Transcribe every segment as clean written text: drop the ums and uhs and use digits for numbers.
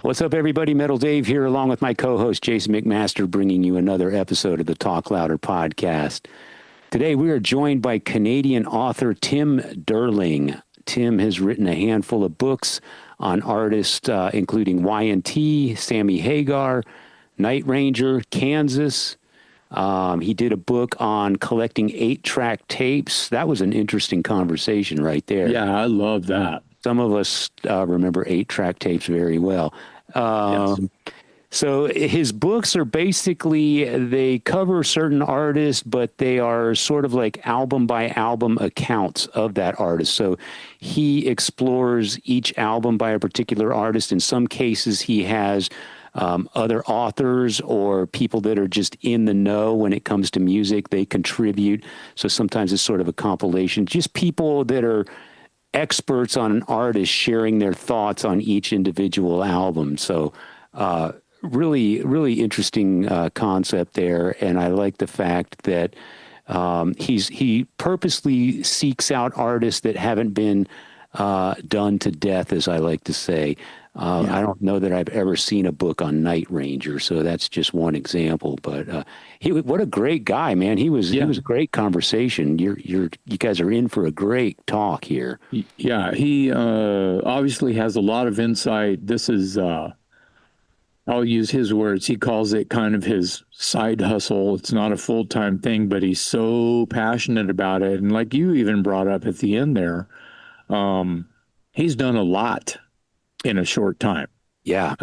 What's up, everybody? Metal Dave here, along with my co-host Jason McMaster, bringing you another episode of the Talk Louder podcast. Today, we are joined by Canadian author Tim Durling. Tim has written a handful of books on artists, including Y&T, Sammy Hagar, Night Ranger, Kansas. He did a book on collecting 8-track tapes. That was an interesting conversation right there. Yeah, I love that. Some of us remember 8-track tapes very well. Yes. So his books are basically, they cover certain artists, but they are sort of like album by album accounts of that artist. So he explores each album by a particular artist. In some cases, he has other authors or people that are just in the know when it comes to music. They contribute. So sometimes it's sort of a compilation, just people that are experts on an artist sharing their thoughts on each individual album. So really interesting concept there. And I like the fact that he purposely seeks out artists that haven't been done to death, as I like to say. I don't know that I've ever seen a book on Night Ranger, so that's just one example. But what a great guy, man! He was a great conversation. You guys are in for a great talk here. Yeah, he obviously has a lot of insight. This is, I'll use his words. He calls it kind of his side hustle. It's not a full-time thing, but he's so passionate about it. And like you even brought up at the end there, he's done a lot in a short time. Yeah.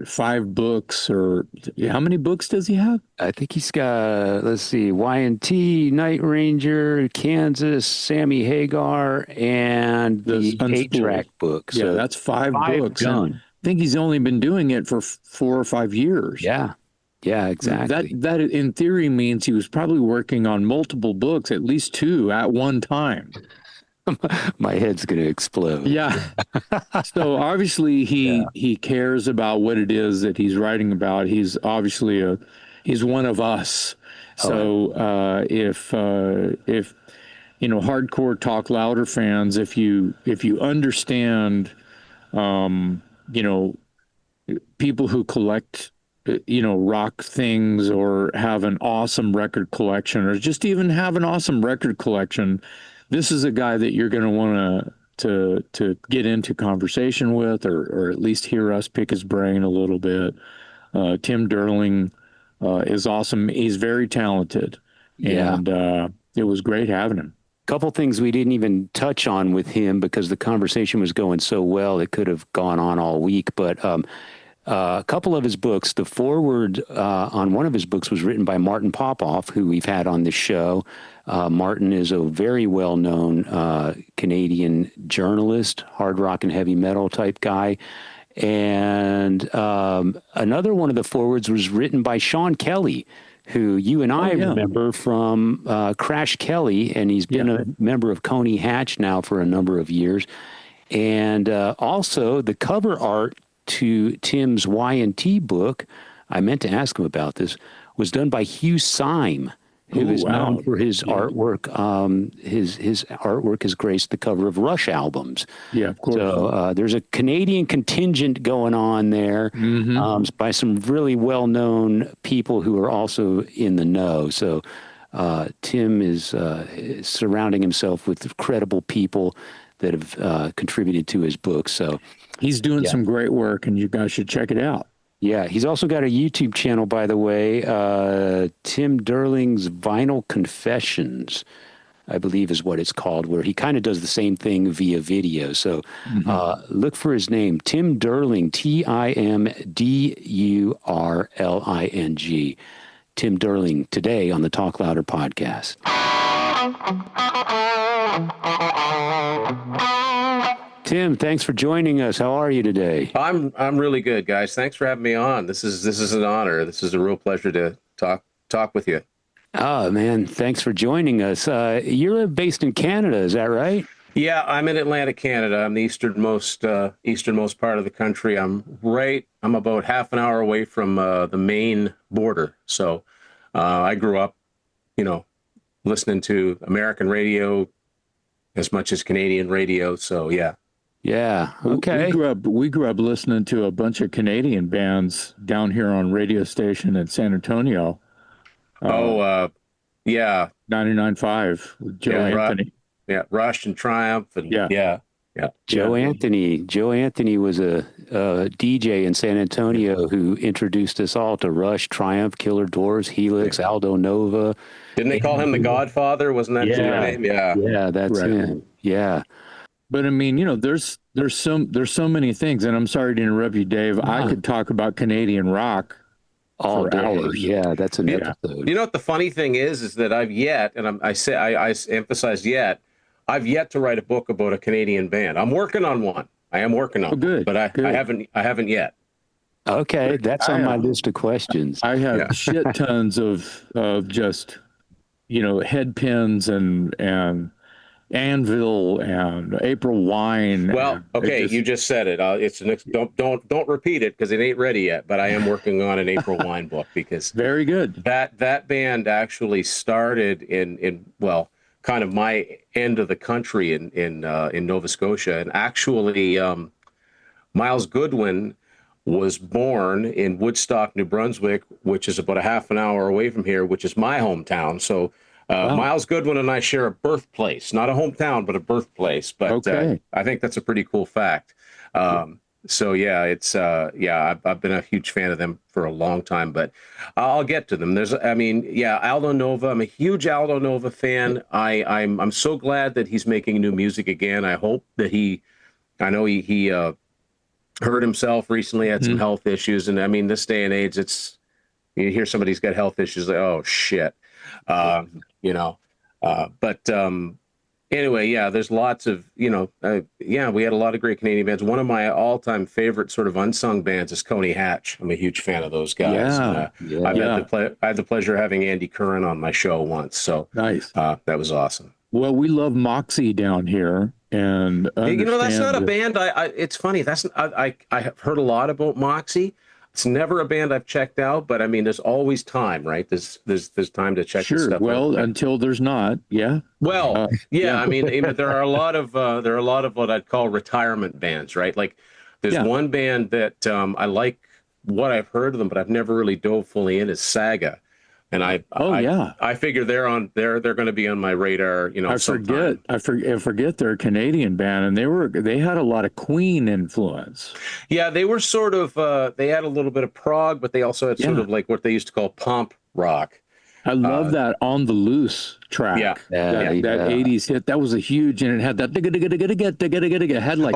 5 books, or how many books does he have? I think he's got, let's see, Y&T, Night Ranger, Kansas, Sammy Hagar, and the 8-track book. So yeah, that's 5 books. Done. I think he's only been doing it for 4 or 5 years. Yeah. Yeah, exactly. That in theory means he was probably working on multiple books, at least 2 at one time. My head's going to explode. Yeah. So obviously he cares about what it is that he's writing about. He's obviously he's one of us. So if hardcore Talk Louder fans, if you understand people who collect rock things or have an awesome record collection, or just even have an awesome record collection, this is a guy that you're going to want to get into conversation with, or at least hear us pick his brain a little bit. Tim Durling is awesome. He's very talented, and it was great having him. Couple things we didn't even touch on with him because the conversation was going so well, it could have gone on all week. But a couple of his books, the foreword on one of his books was written by Martin Popoff, who we've had on the show. Martin is a very well-known Canadian journalist, hard rock and heavy metal type guy. And another one of the forewords was written by Sean Kelly, who you and I remember from Crash Kelly, and he's been a member of Coney Hatch now for a number of years. And also the cover art to Tim's Y&T book, I meant to ask him about this, was done by Hugh Syme, who is known for his artwork. His artwork has graced the cover of Rush albums. Yeah, of course. So there's a Canadian contingent going on there by some really well-known people who are also in the know. So Tim is surrounding himself with credible people that have contributed to his book. So he's doing some great work, and you guys should check it out. Yeah, he's also got a YouTube channel, by the way, Tim Durling's Vinyl Confessions, I believe is what it's called, where he kind of does the same thing via video. So look for his name, Tim Durling, TimDurling. Tim Durling, today on the Talk Louder podcast. Tim, thanks for joining us. How are you today? I'm really good, guys. Thanks for having me on. This is an honor. This is a real pleasure to talk with you. Oh, man, thanks for joining us. You're based in Canada, is that right? Yeah, I'm in Atlantic, Canada. I'm the easternmost part of the country. I'm about half an hour away from the Maine border. So I grew up, listening to American radio as much as Canadian radio. So yeah, Yeah. We Okay. we grew up listening to a bunch of Canadian bands down here on radio station in San Antonio. Oh, yeah, 99.5 with Joe yeah, Anthony. Rush and Triumph, and Yeah. yeah. Joe Anthony. Joe Anthony was a DJ in San Antonio who introduced us all to Rush, Triumph, Killer Doors, Helix, Aldo Nova. Didn't they call him the Godfather? Wasn't that his Yeah. name? Yeah. Yeah, that's Correct. him. Yeah. But I mean, there's so many things, and I'm sorry to interrupt you, Dave. I could talk about Canadian rock All for day. hours. Yeah, that's an Yeah. episode. You know what the funny thing is that I've yet, and I emphasize yet, I've yet to write a book about a Canadian band. I'm working on one. I am working on good, one, but I good. haven't yet. Okay, that's on my list of questions. I have shit tons of just head pins and Anvil and April Wine. Well, okay, you just said it. It's an don't repeat it because it ain't ready yet. But I am working on an April Wine book because very good. That band actually started in kind of my end of the country in Nova Scotia, and actually Miles Goodwin was born in Woodstock, New Brunswick, which is about a half an hour away from here, which is my hometown. So Miles Goodwin and I share a birthplace, not a hometown, but a birthplace. But I think that's a pretty cool fact. So yeah, it's I've been a huge fan of them for a long time, but I'll get to them. Aldo Nova. I'm a huge Aldo Nova fan. I'm so glad that he's making new music again. I hope that I know he hurt himself recently, had some health issues, and I mean, this day and age, you hear somebody's got health issues, like, oh shit, anyway, yeah, there's lots of, we had a lot of great Canadian bands. One of my all-time favorite sort of unsung bands is Coney Hatch. I'm a huge fan of those guys. I had the pleasure of having Andy Curran on my show once, so nice. That was awesome. Well, we love Moxie down here, and that's not a band. It's funny. I have heard a lot about Moxie. It's never a band I've checked out, but I mean, there's always time, right? There's time to check this stuff out. Until there's not. Yeah. Well, I mean, there are a lot of what I'd call retirement bands, right? Like there's one band that I like what I've heard of them, but I've never really dove fully in is Saga. And I figure they're going to be on my radar. I forget they're a Canadian band, and they had a lot of Queen influence. Yeah, they were sort of they had a little bit of prog, but they also had sort of like what they used to call pomp rock. I love that On the Loose track. Yeah. That 80s hit. That was a huge, and it had that had like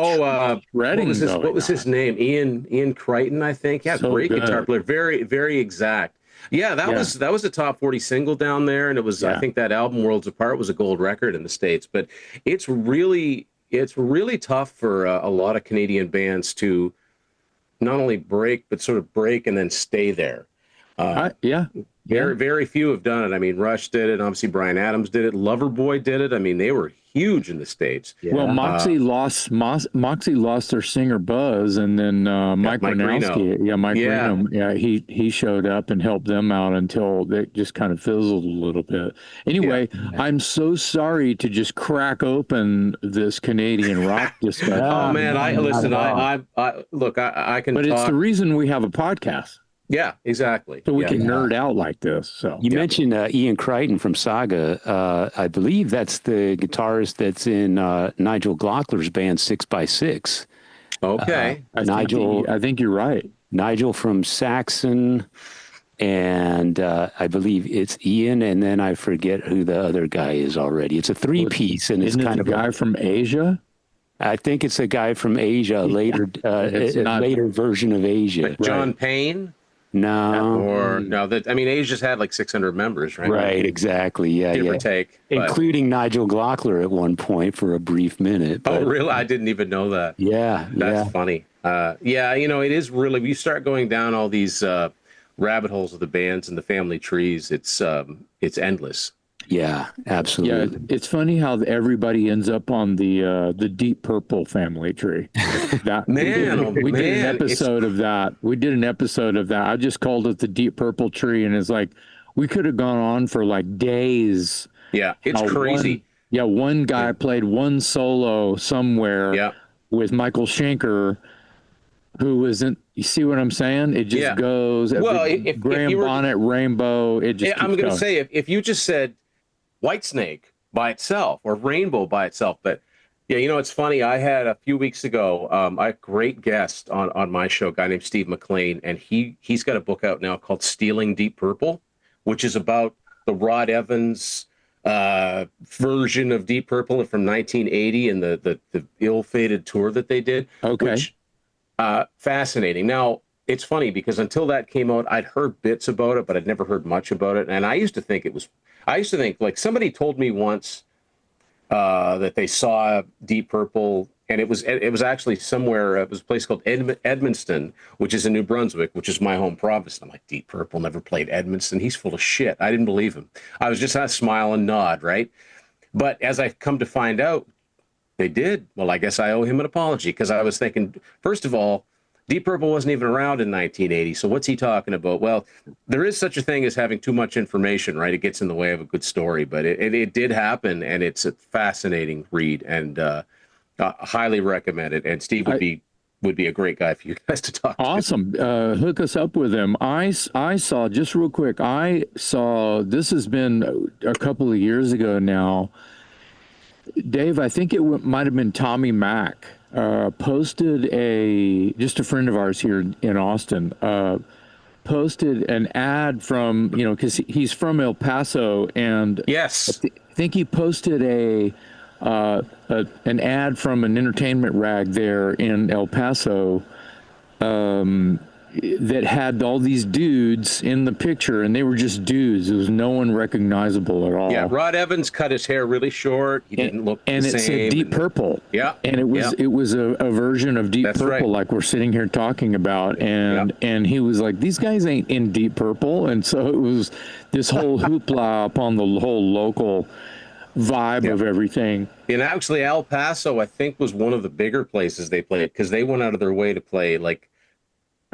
shredding. What was his name? Ian Crichton, I think. Yeah, so great guitar player. Very, very exact. Yeah, that was a top 40 single down there, and it was I think that album Worlds Apart was a gold record in the States. But it's really tough for a lot of Canadian bands to not only break but sort of break and then stay there. Very few have done it. I mean, Rush did it. Obviously, Bryan Adams did it. Loverboy did it. I mean, they were huge in the States. Yeah. Well, Moxie lost their singer Buzz, and then Mike Ranowski. Reno, he showed up and helped them out until they just kind of fizzled a little bit. Anyway, I'm so sorry to just crack open this Canadian rock discussion. Oh man, I can. But it's the reason we have a podcast. Yeah, exactly. So we can nerd out like this. So you mentioned Ian Crichton from Saga. I believe that's the guitarist that's in Nigel Glockler's band 6x6. Okay, I think you're right. Nigel from Saxon, and I believe it's Ian, and then I forget who the other guy is already. It's a three-piece, and it's kind of a guy from Asia. I think it's a guy from Asia, a later version of Asia. Like John Payne. No. Asia's had like 600 members, right? Right, exactly. Yeah, Give or take. Including Nigel Glockler at one point for a brief minute. But, oh, really? I didn't even know that. Yeah. That's funny. It is really, you start going down all these rabbit holes of the bands and the family trees, it's endless. Yeah, absolutely. Yeah, it's funny how everybody ends up on the Deep Purple family tree. We did an episode of that. I just called it the Deep Purple tree, and it's like we could have gone on for like days. Yeah, it's crazy. One guy played one solo somewhere. Yeah. with Michael Schenker, who isn't. You see what I'm saying? It just Yeah. goes. Well, if Graham you were, Bonnet, Rainbow. It just I'm keeps going to going. say if you just said Whitesnake by itself or Rainbow by itself, but yeah, you know, it's funny. I had a few weeks ago, a great guest on my show, a guy named Steve McLean, and he's got a book out now called Stealing Deep Purple, which is about the Rod Evans version of Deep Purple from 1980 and the ill-fated tour that they did. Okay. Which fascinating. Now, it's funny because until that came out, I'd heard bits about it, but I'd never heard much about it. And I used to think like somebody told me once that they saw Deep Purple, and it was actually somewhere. It was a place called Edmundston, which is in New Brunswick, which is my home province. And I'm like, Deep Purple never played Edmundston. He's full of shit. I didn't believe him. I was just kind of smile and nod, right? But as I come to find out, they did. Well, I guess I owe him an apology because I was thinking, first of all, Deep Purple wasn't even around in 1980. So what's he talking about? Well, there is such a thing as having too much information, right? It gets in the way of a good story, but it did happen, and it's a fascinating read, and highly recommend it. And Steve would be a great guy for you guys to talk to. Awesome. Hook us up with him. I saw, just real quick, I saw, this has been a couple of years ago now. Dave, I think it might have been Tommy Mack, posted just a friend of ours here in Austin, posted an ad from, because he's from El Paso, and Yes. I think he posted an ad from an entertainment rag there in El Paso, that had all these dudes in the picture, and they were just dudes. There was no one recognizable at all. Yeah, Rod Evans cut his hair really short. He didn't look the same. And it said Deep Purple. Yeah. And it was a version of Deep That's Purple, right. like we're sitting here talking about. And he was like, these guys ain't in Deep Purple. And so it was this whole hoopla upon the whole local vibe of everything. And actually, El Paso, I think, was one of the bigger places they played because they went out of their way to play like,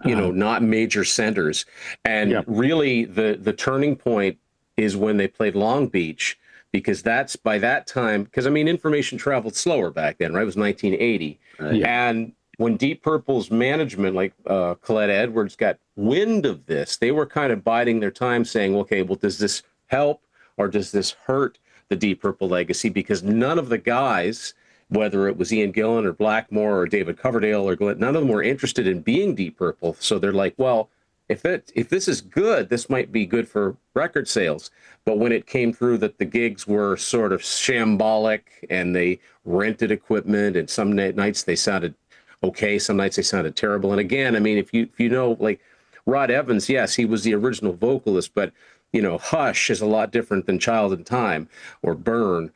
not major centers. And really the turning point is when they played Long Beach, because that's by that time, because I mean, information traveled slower back then, right? It was 1980. And when Deep Purple's management, like Colette Edwards, got wind of this, they were kind of biding their time saying, okay, well, does this help or does this hurt the Deep Purple legacy? Because none of the guys, whether it was Ian Gillan or Blackmore or David Coverdale or Glenn, none of them were interested in being Deep Purple. So they're like, well, if this is good, this might be good for record sales. But when it came through that the gigs were sort of shambolic and they rented equipment, and some nights they sounded okay, some nights they sounded terrible. And again, I mean, if you know, like Rod Evans, yes, he was the original vocalist, but Hush is a lot different than Child in Time or Burn.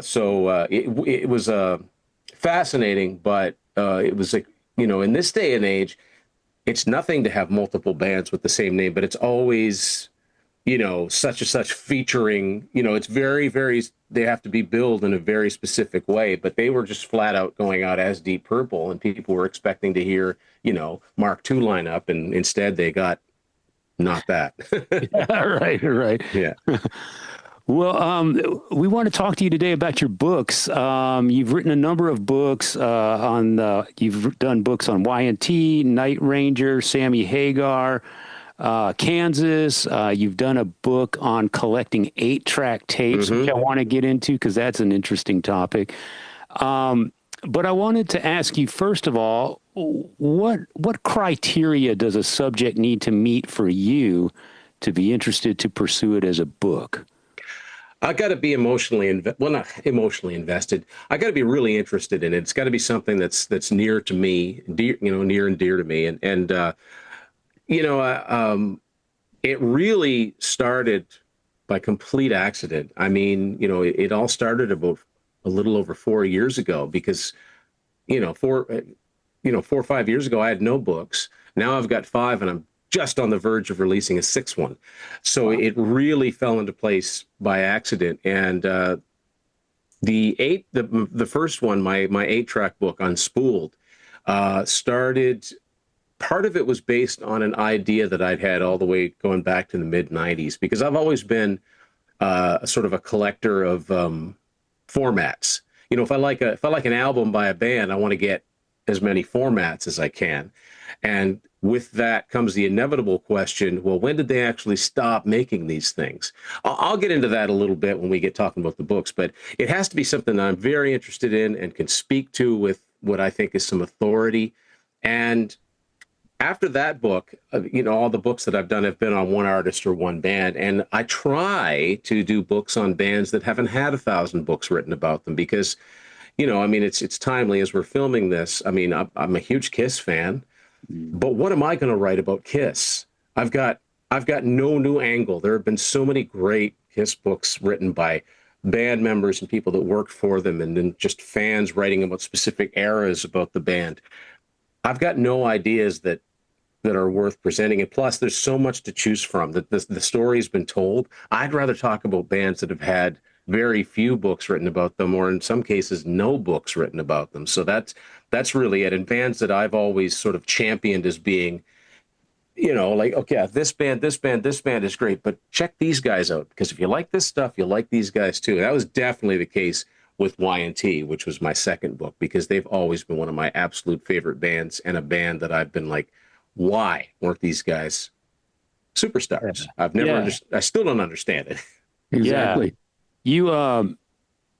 So it was fascinating, but it was like, in this day and age, it's nothing to have multiple bands with the same name, but it's always, such and such featuring, it's very, very, they have to be billed in a very specific way, but they were just flat out going out as Deep Purple, and people were expecting to hear, Mark II lineup, and instead they got not that. Right. Yeah. Well, we want to talk to you today about your books. You've written a number of books you've done books on Y&T, Night Ranger, Sammy Hagar, Kansas. You've done a book on collecting 8-track tapes, which I want to get into because that's an interesting topic. But I wanted to ask you, first of all, what criteria does a subject need to meet for you to be interested to pursue it as a book? I got to be not emotionally invested. I got to be really interested in it. It's got to be something that's near to me, near and dear to me. It really started by complete accident. I mean, it all started about a little over 4 years ago because, 4 or 5 years ago, I had no books. Now I've got 5, and I'm just on the verge of releasing a 6th one. So it really fell into place by accident. And the first one, my 8-track book, Unspooled, started. Part of it was based on an idea that I'd had all the way going back to the mid 90s, because I've always been sort of a collector of formats. If I like an album by a band, I want to get as many formats as I can. And with that comes the inevitable question, well, when did they actually stop making these things? I'll get into that a little bit when we get talking about the books, but it has to be something that I'm very interested in and can speak to with what I think is some authority. And after that book, all the books that I've done have been on one artist or one band. And I try to do books on bands that haven't had 1,000 books written about them because, it's timely as we're filming this. I mean, I'm a huge Kiss fan, but what am I going to write about Kiss? I've got no new angle. There have been so many great Kiss books written by band members and people that worked for them, and then just fans writing about specific eras about the band. I've got no ideas that are worth presenting. And plus, there's so much to choose from. That the story's been told. I'd rather talk about bands that have had very few books written about them, or in some cases, no books written about them. So that's really it. And bands that I've always sort of championed as being, like, okay, this band is great, but check these guys out, because if you like this stuff, you'll like these guys too. And that was definitely the case with Y&T, which was my second book, because they've always been one of my absolute favorite bands, and a band that I've been like, why weren't these guys superstars? I've never I still don't understand it. Exactly. Yeah.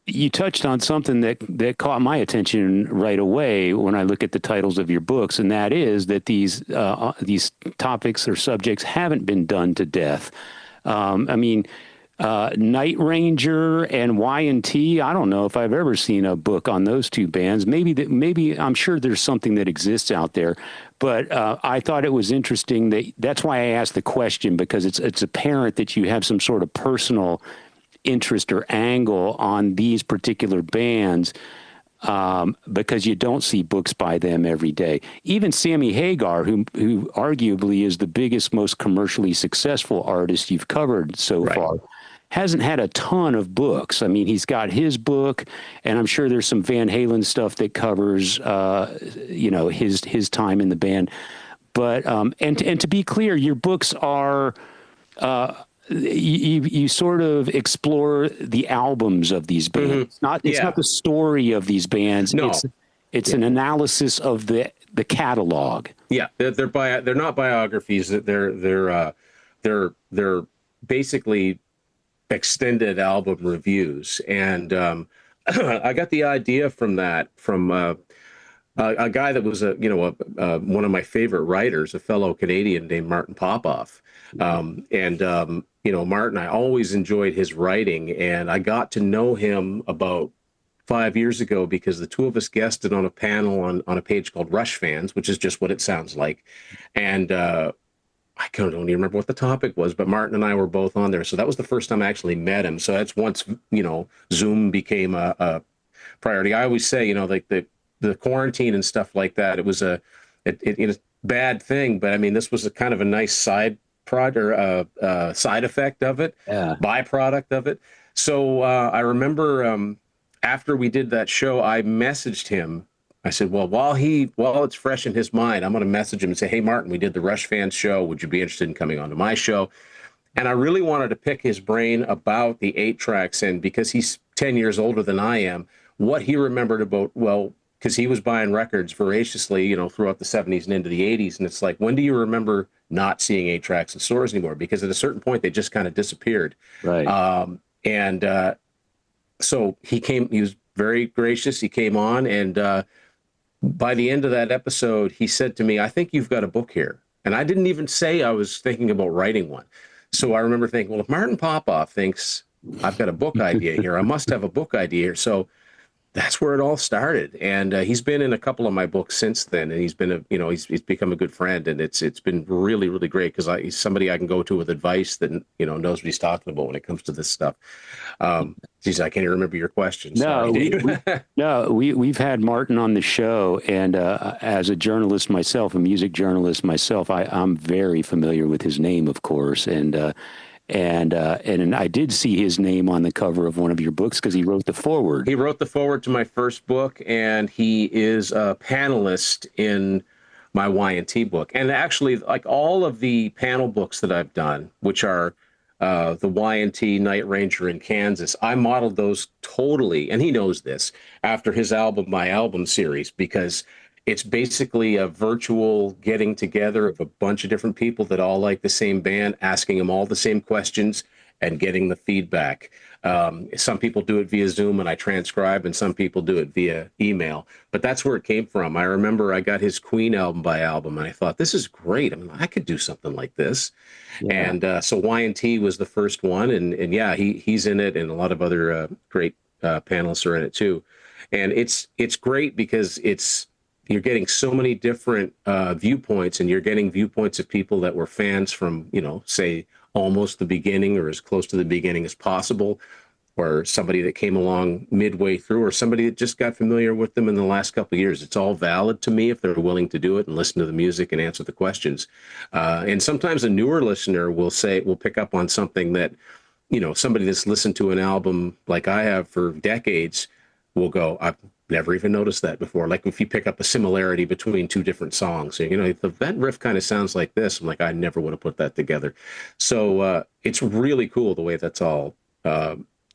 You touched on something that caught my attention right away when I look at the titles of your books, and that is that these topics or subjects haven't been done to death. Night Ranger and Y&T, I don't know if I've ever seen a book on those two bands. Maybe I'm sure there's something that exists out there, but I thought it was interesting that's why I asked the question, because it's apparent that you have some sort of personal interest or angle on these particular bands, because you don't see books by them every day. Even Sammy Hagar, who arguably is the biggest, most commercially successful artist you've covered so far, hasn't had a ton of books. I mean, he's got his book, and I'm sure there's some Van Halen stuff that covers, his time in the band. But and to be clear, your books are you sort of explore the albums of these bands. It's not the story of these bands. No. It's an analysis of the catalog. Yeah, they're not biographies. They're basically extended album reviews. And I got the idea from a guy that was one of my favorite writers, a fellow Canadian named Martin Popoff. Martin, I always enjoyed his writing, and I got to know him about 5 years ago because the two of us guested on a panel on a page called Rush Fans, which is just what it sounds like. And I don't even remember what the topic was, but Martin and I were both on there. So that was the first time I actually met him. So that's once, Zoom became a priority. I always say, like the quarantine and stuff like that, it was a bad thing, but I mean, this was a kind of a nice side effect of it, byproduct of it. So I remember after we did that show, I messaged him. I said, well, while it's fresh in his mind, I'm going to message him and say, hey, Martin, we did the Rush Fans show. Would you be interested in coming on to my show? And I really wanted to pick his brain about the 8 tracks, and because he's 10 years older than I am, what he remembered about, because he was buying records voraciously, throughout the 70s and into the 80s. And it's like, when do you remember not seeing 8 tracks in stores anymore? Because at a certain point, they just kind of disappeared. Right. So he was very gracious. He came on, and by the end of that episode, he said to me, I think you've got a book here. And I didn't even say I was thinking about writing one. So I remember thinking, well, if Martin Popoff thinks I've got a book idea here, I must have a book idea here. So that's where it all started. And he's been in a couple of my books since then, and he's been he's become a good friend, and it's been really, really great, because he's somebody I can go to with advice that knows what he's talking about when it comes to this stuff. Geez, I can't even remember your question. We've had Martin on the show, and as a journalist myself, a music journalist myself, I'm very familiar with his name, of course, and I did see his name on the cover of one of your books because he wrote the foreword. He wrote the foreword to my first book, and he is a panelist in my Y&T book. And actually, like all of the panel books that I've done, which are the Y&T, Night Ranger, and Kansas, I modeled those totally, and he knows this, after his album by album series, because it's basically a virtual getting together of a bunch of different people that all like the same band, asking them all the same questions and getting the feedback. Some people do it via Zoom and I transcribe, and some people do it via email. But that's where it came from. I remember I got his Queen album by album, and I thought, this is great. I mean, I could do something like this. Yeah. And so Y&T was the first one, and yeah, he's in it, and a lot of other great panelists are in it too. And it's great because you're getting so many different viewpoints, and you're getting viewpoints of people that were fans from, say, almost the beginning or as close to the beginning as possible, or somebody that came along midway through, or somebody that just got familiar with them in the last couple of years. It's all valid to me if they're willing to do it and listen to the music and answer the questions. And sometimes a newer listener will pick up on something that, somebody that's listened to an album like I have for decades will go, I've never even noticed that before. Like if you pick up a similarity between two different songs, that riff kind of sounds like this. I'm like, I never would have put that together. So it's really cool the way that's all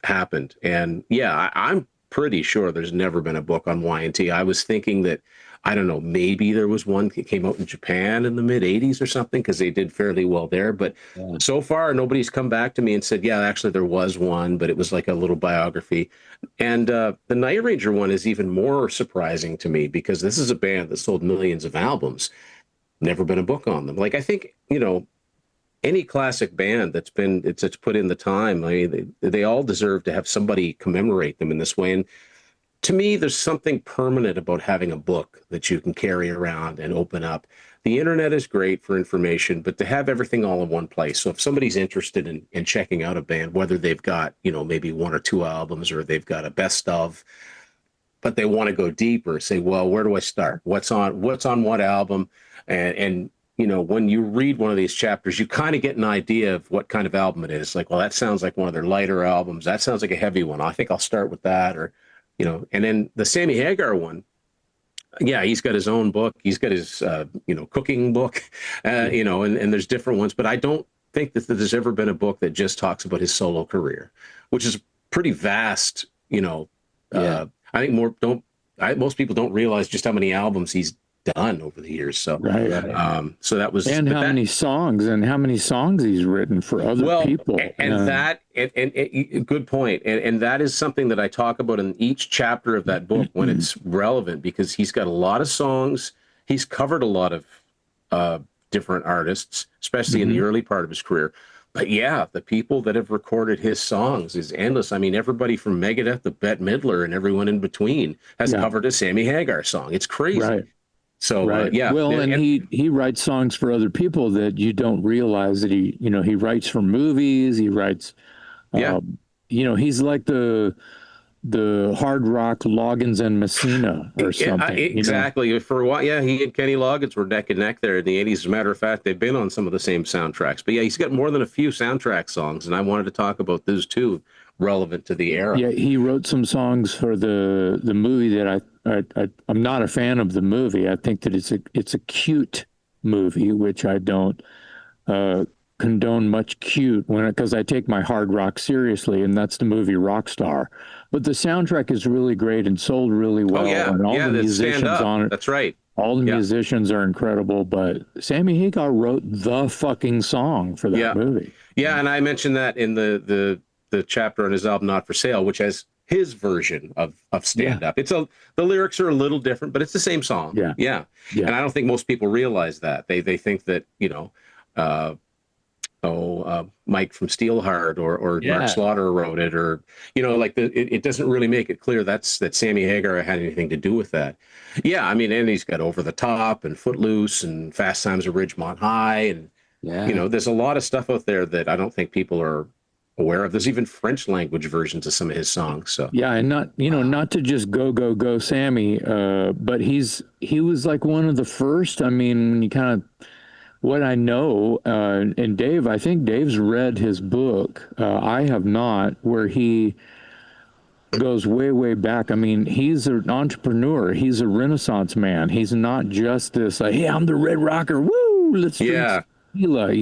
happened. And yeah, I'm pretty sure there's never been a book on Y&T. I was thinking that, I don't know, maybe there was one that came out in Japan in the mid 80s or something, because they did fairly well there. But so far, nobody's come back to me and said, yeah, actually there was one, but it was like a little biography. And the Night Ranger one is even more surprising to me, because this is a band that sold millions of albums. Never been a book on them. Like, I think, any classic band that's put in the time, I mean, they all deserve to have somebody commemorate them in this way. And to me, there's something permanent about having a book that you can carry around and open up. The internet is great for information, but to have everything all in one place. So if somebody's interested in checking out a band, whether they've got, maybe one or two albums, or they've got a best of, but they want to go deeper, say, well, where do I start? What's on what album? And when you read one of these chapters, you kind of get an idea of what kind of album it is. Like, well, that sounds like one of their lighter albums. That sounds like a heavy one. I think I'll start with that. Or, and then the Sammy Hagar one, yeah, he's got his own book. He's got his, cooking book, and there's different ones. But I don't think that there's ever been a book that just talks about his solo career, which is pretty vast. I think most people don't realize just how many albums he's done over the years. So, so that was, and how many songs he's written for other people. And good point. And that is something that I talk about in each chapter of that book when it's relevant, because he's got a lot of songs. He's covered a lot of different artists, especially in the early part of his career. But yeah, the people that have recorded his songs is endless. I mean, everybody from Megadeth to Bette Midler and everyone in between has covered a Sammy Hagar song. It's crazy. Right. So well, and he writes songs for other people that you don't realize that he writes for movies. He writes, he's like the hard rock Loggins and Messina or something. Exactly. For a while, he and Kenny Loggins were neck and neck there in the 80s. As a matter of fact, they've been on some of the same soundtracks. But yeah, he's got more than a few soundtrack songs, and I wanted to talk about those too, relevant to the era. Yeah, he wrote some songs for the movie that I'm not a fan of the movie. I think that it's a cute movie, which I don't condone much cute because I take my hard rock seriously, and that's the movie Rockstar. But the soundtrack is really great and sold really well. And all the musicians on it. That's right. All the musicians are incredible, but Sammy Hagar wrote the fucking song for that movie. Yeah, and I mentioned that in the chapter on his album Not for Sale, which has his version of stand up. The lyrics are a little different, but it's the same song. Yeah. And I don't think most people realize that. They think that, Mike from Steelheart or Mark Slaughter wrote it, or it doesn't really make it clear that Sammy Hagar had anything to do with that. Yeah, I mean, and he's got Over the Top and Footloose and Fast Times at Ridgemont High, and there's a lot of stuff out there that I don't think people are aware of. There's even French language versions of some of his songs. So and not to just go Sammy, but he was like one of the first. I mean, when you kind of what I know, and Dave, I think Dave's read his book. I have not, where he goes way back. I mean, he's an entrepreneur. He's a Renaissance man. He's not just this, hey, I'm the Red Rocker. Woo, let's drink tequila.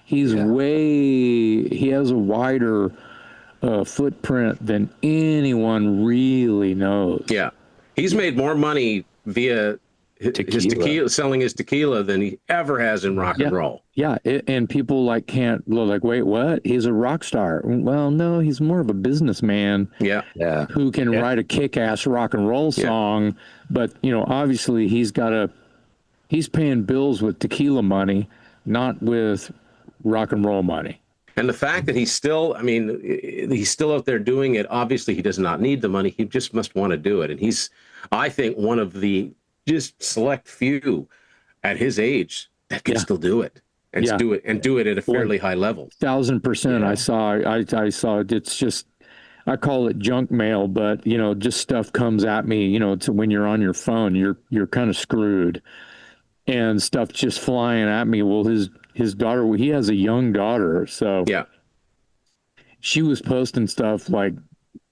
He's he has a wider footprint than anyone really knows. Yeah. He's made more money via his tequila, selling his tequila than he ever has in rock and roll. Yeah, and people like can't like, wait, what? He's a rock star. Well, no, he's more of a businessman. Yeah, who can write a kick-ass rock and roll song, but obviously he's paying bills with tequila money, not with rock and roll money. And the fact that he's still out there doing it, obviously he does not need the money. He just must want to do it. And he's, I think, one of the just select few at his age that can still do it and do it at a fairly high level. 1,000%. I saw it. It's just, I call it junk mail, but just stuff comes at me, it's when you're on your phone, you're kind of screwed and stuff just flying at me. Well, his daughter, he has a young daughter. So she was posting stuff like,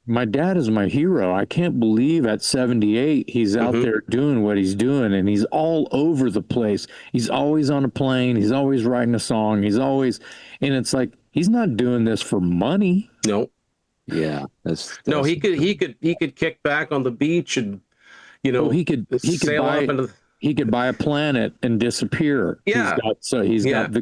my dad is my hero. I can't believe at 78, he's out there doing what he's doing, and he's all over the place. He's always on a plane. He's always writing a song. And it's like, he's not doing this for money. No. Yeah. No, he could kick back on the beach and, he could sail up into he could buy a planet and disappear. Yeah. He's got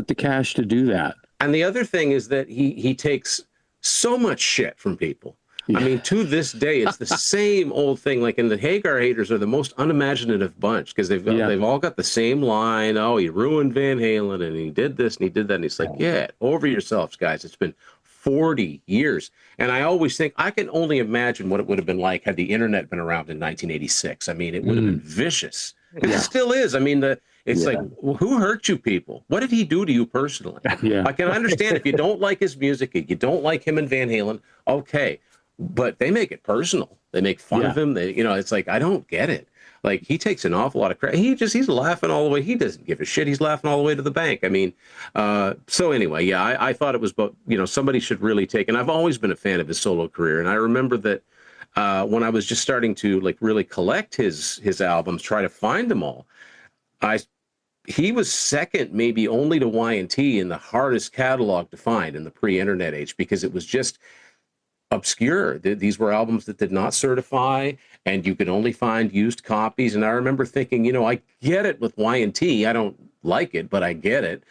the cash to do that. And the other thing is that he takes so much shit from people. I mean, to this day, it's the same old thing. Like, in the Hagar haters are the most unimaginative bunch because they've all got the same line. Oh, he ruined Van Halen and he did this and he did that. And it's like, get over yourselves, guys. It's been 40 years. And I always think, I can only imagine what it would have been like had the internet been around in 1986. I mean, it would have been vicious. It still is. I mean, it's like, who hurt you people? What did he do to you personally? I can understand if you don't like his music, you don't like him and Van Halen, okay. But they make it personal. They make fun of him. It's like, I don't get it. Like, he takes an awful lot of credit. He's laughing all the way. He doesn't give a shit. He's laughing all the way to the bank. I mean, so anyway, I thought it was about, somebody should really take, and I've always been a fan of his solo career. And I remember that when I was just starting to like really collect his albums, try to find them all, he was second maybe only to Y&T in the hardest catalog to find in the pre-internet age, because it was just obscure. These were albums that did not certify, and you could only find used copies. And I remember thinking, I get it with Y&T. I don't like it, but I get it.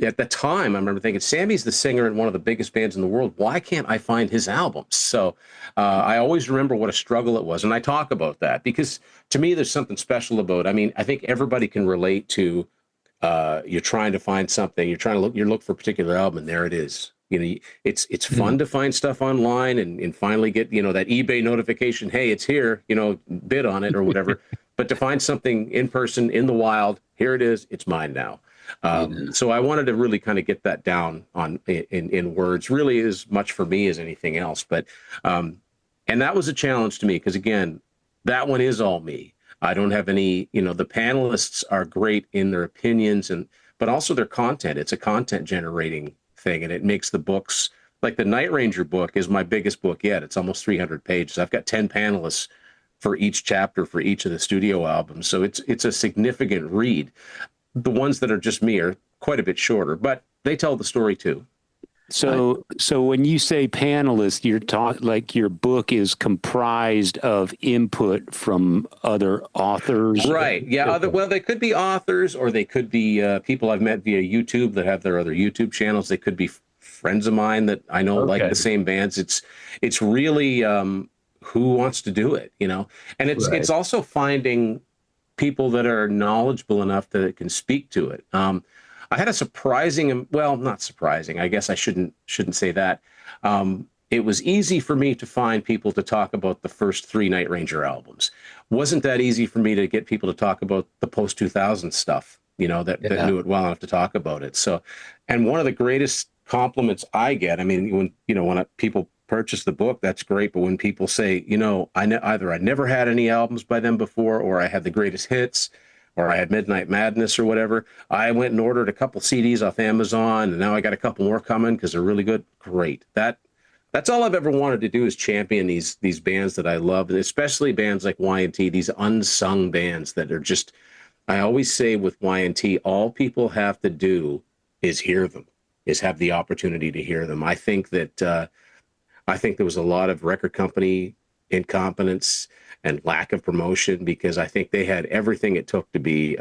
At the time, I remember thinking, Sammy's the singer in one of the biggest bands in the world. Why can't I find his albums? So I always remember what a struggle it was. And I talk about that because to me, there's something special about, I think everybody can relate to, you're trying to find something, you look for a particular album, and there it is. It's fun to find stuff online and finally get, that eBay notification. Hey, it's here, bid on it or whatever. But to find something in person, in the wild, here it is, it's mine now. So I wanted to really kind of get that down in words, really as much for me as anything else. But, and that was a challenge to me because, again, that one is all me. I don't have any, the panelists are great in their opinions but also their content. It's a content generating thing, and it makes the books, like the Night Ranger book is my biggest book yet. It's almost 300 pages. I've got 10 panelists for each chapter for each of the studio albums. So it's a significant read. The ones that are just me are quite a bit shorter, but they tell the story too. So when you say panelist, you're talking like your book is comprised of input from other authors, right? Yeah. They could be authors, or they could be people I've met via YouTube that have their other YouTube channels. They could be friends of mine that I know like the same bands. It's really who wants to do it, and it's also finding people that are knowledgeable enough that it can speak to it. I had a surprising, well, not surprising, I guess I shouldn't say that. It was easy for me to find people to talk about the first 3 Night Ranger albums. Wasn't that easy for me to get people to talk about the post-2000 stuff, that knew it well enough to talk about it. So, and one of the greatest compliments I get, when people purchase the book, that's great. But when people say, either I never had any albums by them before, or I had the greatest hits, or I had Midnight Madness or whatever, I went and ordered a couple CDs off Amazon, and now I got a couple more coming because they're really good. Great. That's all I've ever wanted to do, is champion these bands that I love, and especially bands like Y&T, these unsung bands that are just, I always say with Y&T, all people have to do is hear them, is have the opportunity to hear them. I think that there was a lot of record company incompetence and lack of promotion, because I think they had everything it took to be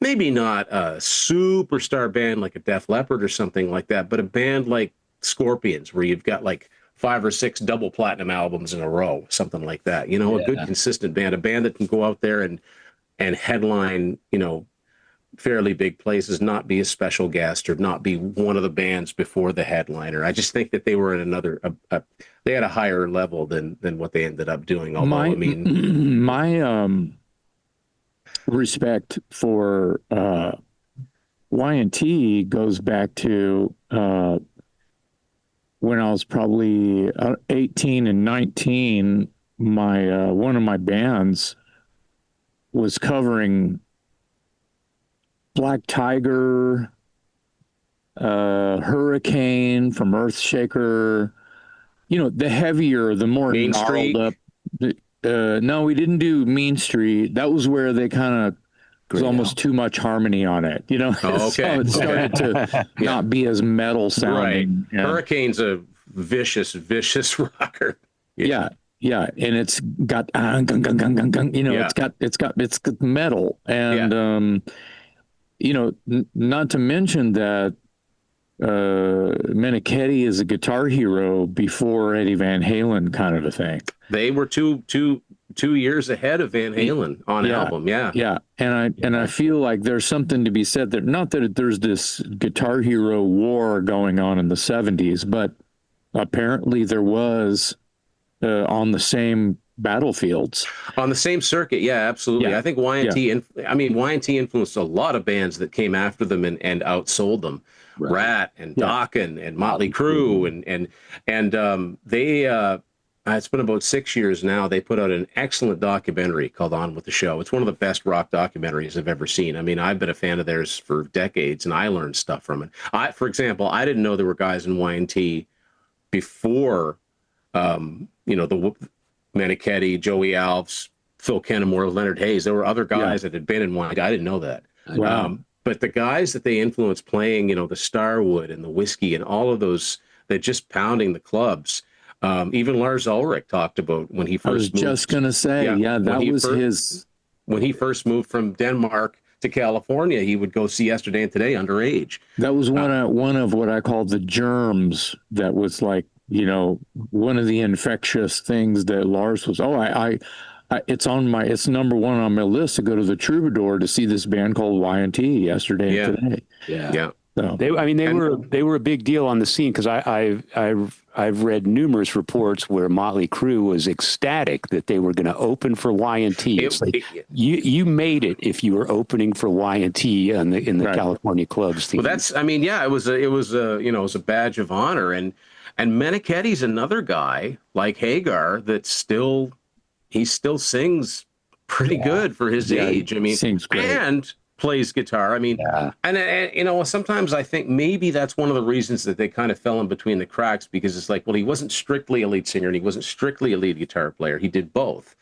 maybe not a superstar band like a Def Leppard or something like that, but a band like Scorpions, where you've got like 5 or 6 double platinum albums in a row, something like that. You know, a good consistent band, a band that can go out there and headline, you know, fairly big places, not be a special guest or not be one of the bands before the headliner. I just think that they were at another, they had a higher level than what they ended up doing. Although, I mean, my respect for Y&T goes back to when I was probably 18 and 19. My one of my bands was covering Black Tiger, Hurricane from Earthshaker, you know, the heavier, the more Main gnarled Street. up. No, we didn't do Mean Street. That was where they kind of was almost too much harmony on it, you know. Oh, okay. So it started to not be as metal sounding. Right. Hurricane's a vicious rocker. Yeah, and it's got gung, gung, gung, gung, gung, you know, it's got metal, and you know, not to mention that Meniketti is a guitar hero before Eddie Van Halen, kind of a thing. They were two years ahead of Van Halen on album. Yeah. And I feel like there's something to be said there. Not that there's this guitar hero war going on in the 70s, but apparently there was on the same battlefields, on the same circuit. Yeah, absolutely. I think Y&T, I mean, Y&T influenced a lot of bands that came after them and outsold them. Right. Rat and Dokken and Motley Crue and they it's been about 6 years now. They put out an excellent documentary called On With the Show. It's one of the best rock documentaries I've ever seen. I mean, I've been a fan of theirs for decades, and I learned stuff from it. For example, I didn't know there were guys in Y&T before, you know, the Meniketti, Joey Alves, Phil Kennemore, Leonard Hayes. There were other guys that had been in Y&T. I didn't know that. Wow. But the guys that they influenced playing, you know, the Starwood and the Whiskey and all of those, they're just pounding the clubs. Even Lars Ulrich talked about when he first moved. I was just going to say, that was his. When he first moved from Denmark to California, he would go see Yesterday and Today underage. That was one of what I call the germs that was like, you know, one of the infectious things that Lars was, it's number one on my list to go to the Troubadour to see this band called Y&T Yesterday and Today. Yeah. So they were a big deal on the scene, because I've read numerous reports where Motley Crue was ecstatic that they were going to open for Y&T. It's like you made it if you were opening for Y&T in the California clubs. Well, that's, I mean, it was a badge of honor, and Meniketti's another guy like Hagar that still sings pretty good for his age. I mean, sings great. And plays guitar. I mean, and you know, sometimes I think maybe that's one of the reasons that they kind of fell in between the cracks, because it's like, well, he wasn't strictly a lead singer and he wasn't strictly a lead guitar player. He did both.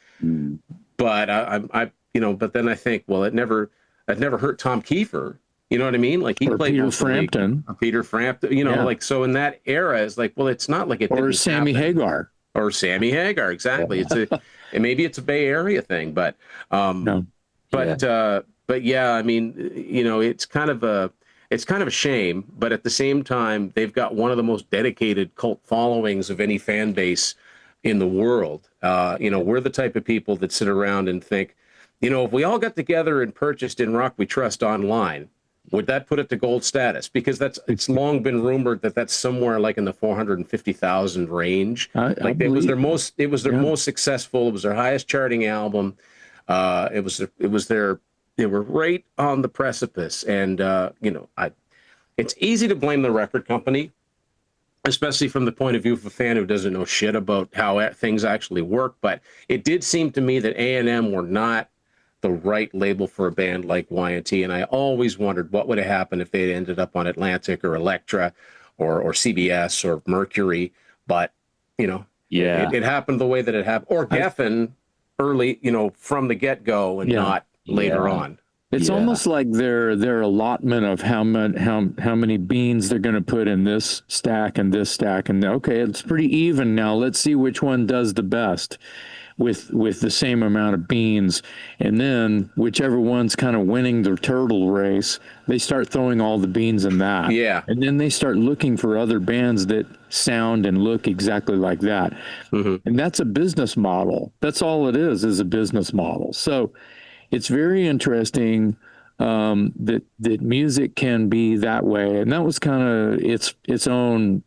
But but then I think, well, it never hurt Tom Kiefer. You know what I mean? Like he played Peter Frampton. Peter Frampton, you know, like, so in that era, it's like, well, it's not like it or didn't Sammy happen. Hagar. Or Sammy Hagar, exactly. Maybe it's a Bay Area thing, but but yeah, I mean, you know, it's kind of a shame, but at the same time, they've got one of the most dedicated cult followings of any fan base in the world. You know, we're the type of people that sit around and think, you know, if we all got together and purchased In Rock We Trust online, would that put it to gold status? Because it's long been rumored that that's somewhere like in the 450,000 range. It was their most successful. It was their highest charting album. They were right on the precipice, and you know, it's easy to blame the record company, especially from the point of view of a fan who doesn't know shit about how things actually work. But it did seem to me that A&M were not the right label for a band like Y&T, and I always wondered what would have happened if they ended up on Atlantic or Elektra or CBS or Mercury. But you know, it happened the way that it happened, or Geffen early, you know, from the get-go, and not later on. It's Yeah. almost like their allotment of how many beans they're going to put in this stack and this stack, and okay, it's pretty even now. Let's see which one does the best with the same amount of beans, and then whichever one's kind of winning the turtle race, they start throwing all the beans in that. Yeah. And then they start looking for other bands that sound and look exactly like that. Hmm. And that's a business model. That's all it is a business model. So it's very interesting that music can be that way, and that was kind of its own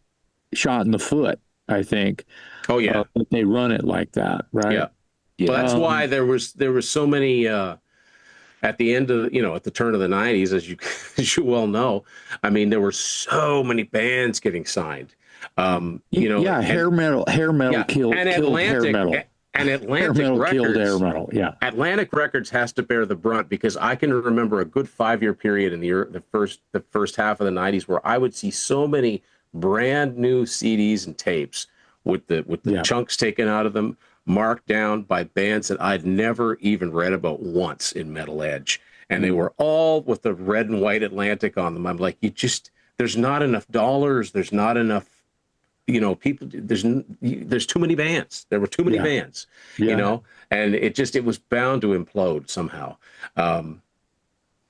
shot in the foot, I think. Oh yeah. That they run it like that, right? Yeah. Well, Yeah. that's why there was so many at the end of at the turn of the 90s, as you as you well know. I mean, there were so many bands getting signed. Yeah, hair metal Yeah, killed and hair metal. and Hair Atlantic metal killed Records. hair metal. Yeah. Atlantic Records has to bear the brunt because I can remember a good 5-year period in the first half of the 90s where I would see so many brand new CDs and tapes with the Yeah. chunks taken out of them, marked down by bands that I'd never even read about once in Metal Edge, and they were all with the red and white Atlantic on them. I'm like, there's not enough dollars, there's not enough people. There's too many bands. There were too many Yeah. bands, Yeah. and it was bound to implode somehow. And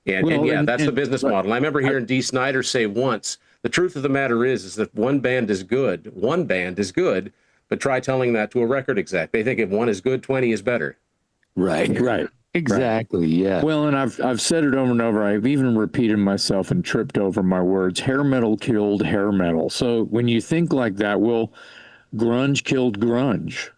Well, yeah, that's the and business model. I remember hearing Dee Snider say once, the truth of the matter is that one band is good, but try telling that to a record exec. They think if one is good, 20 is better. Right. right. Exactly. Yeah. Well, and I've said it over and over. I've even repeated myself and tripped over my words. Hair metal killed hair metal. So when you think like that, well, grunge killed grunge.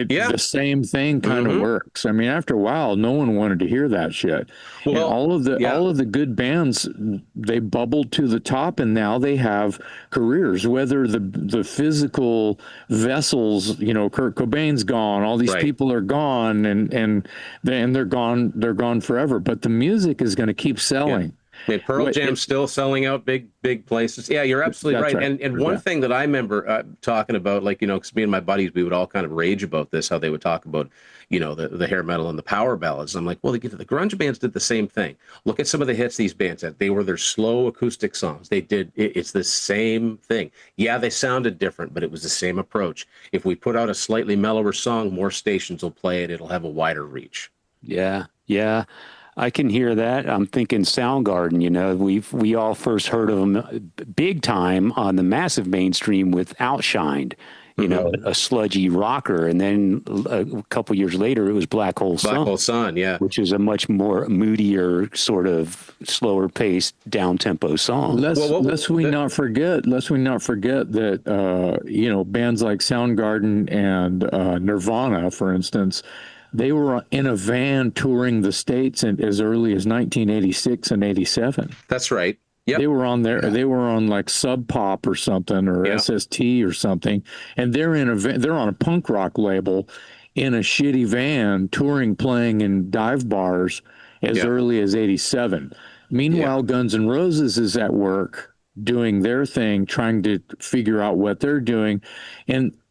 Yeah. The same thing kind of works. I mean, after a while, no one wanted to hear that shit. And Well, all of the good bands, they bubbled to the top, and now they have careers. Whether the physical vessels, Kurt Cobain's gone, all these Right. people are gone, and they're gone forever. But the music is going to keep selling. I mean, Pearl Jam's still selling out big places. Yeah, you're absolutely That's right. And one thing that I remember talking about, like, because me and my buddies, we would all kind of rage about this, how they would talk about, the hair metal and the power ballads. I'm like, well, the grunge bands did the same thing. Look at some of the hits these bands had. They were their slow acoustic songs. They did, it's the same thing. Yeah, they sounded different, but it was the same approach. If we put out a slightly mellower song, more stations will play it. It'll have a wider reach. Yeah. Yeah. I can hear that. I'm thinking Soundgarden. We all first heard of them big time on the massive mainstream with Outshined, a sludgy rocker, and then a couple years later it was Black Hole Sun. Black Hole Sun, yeah, which is a much more moodier, sort of slower paced, down tempo song. Lest we not forget that bands like Soundgarden and Nirvana, for instance. They were in a van touring the States as early as 1986 and 87. That's right. Yep. They were on there. Yeah. They were on like Sub Pop or something, or SST or something. And they're they're on a punk rock label in a shitty van touring, playing in dive bars as early as 87. Meanwhile, Guns N' Roses is at work doing their thing, trying to figure out what they're doing.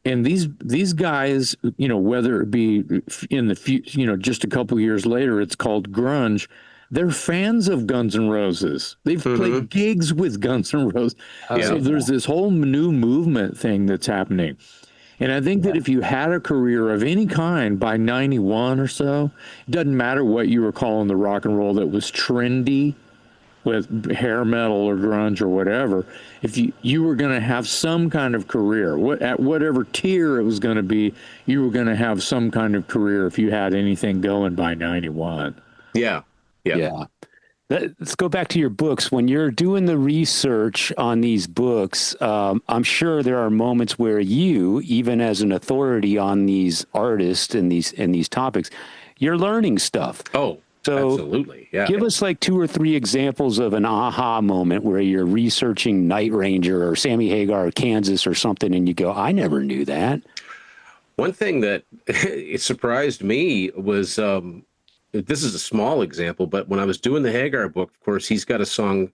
And these guys, whether it be in the future, just a couple years later, it's called grunge. They're fans of Guns N' Roses. They've played gigs with Guns N' Roses. So there's this whole new movement thing that's happening. And I think that if you had a career of any kind by 91 or so, it doesn't matter what you were calling the rock and roll that was trendy, with hair metal or grunge or whatever, if you were going to have some kind of career, at whatever tier it was going to be, you were going to have some kind of career if you had anything going by 91. Yeah. Let's go back to your books. When you're doing the research on these books, I'm sure there are moments where you, even as an authority on these artists and these topics, you're learning stuff. Oh, so absolutely. Yeah. Give us like 2 or 3 examples of an aha moment where you're researching Night Ranger or Sammy Hagar or Kansas or something, and you go, I never knew that. One thing that it surprised me was, this is a small example, but when I was doing the Hagar book, of course, he's got a song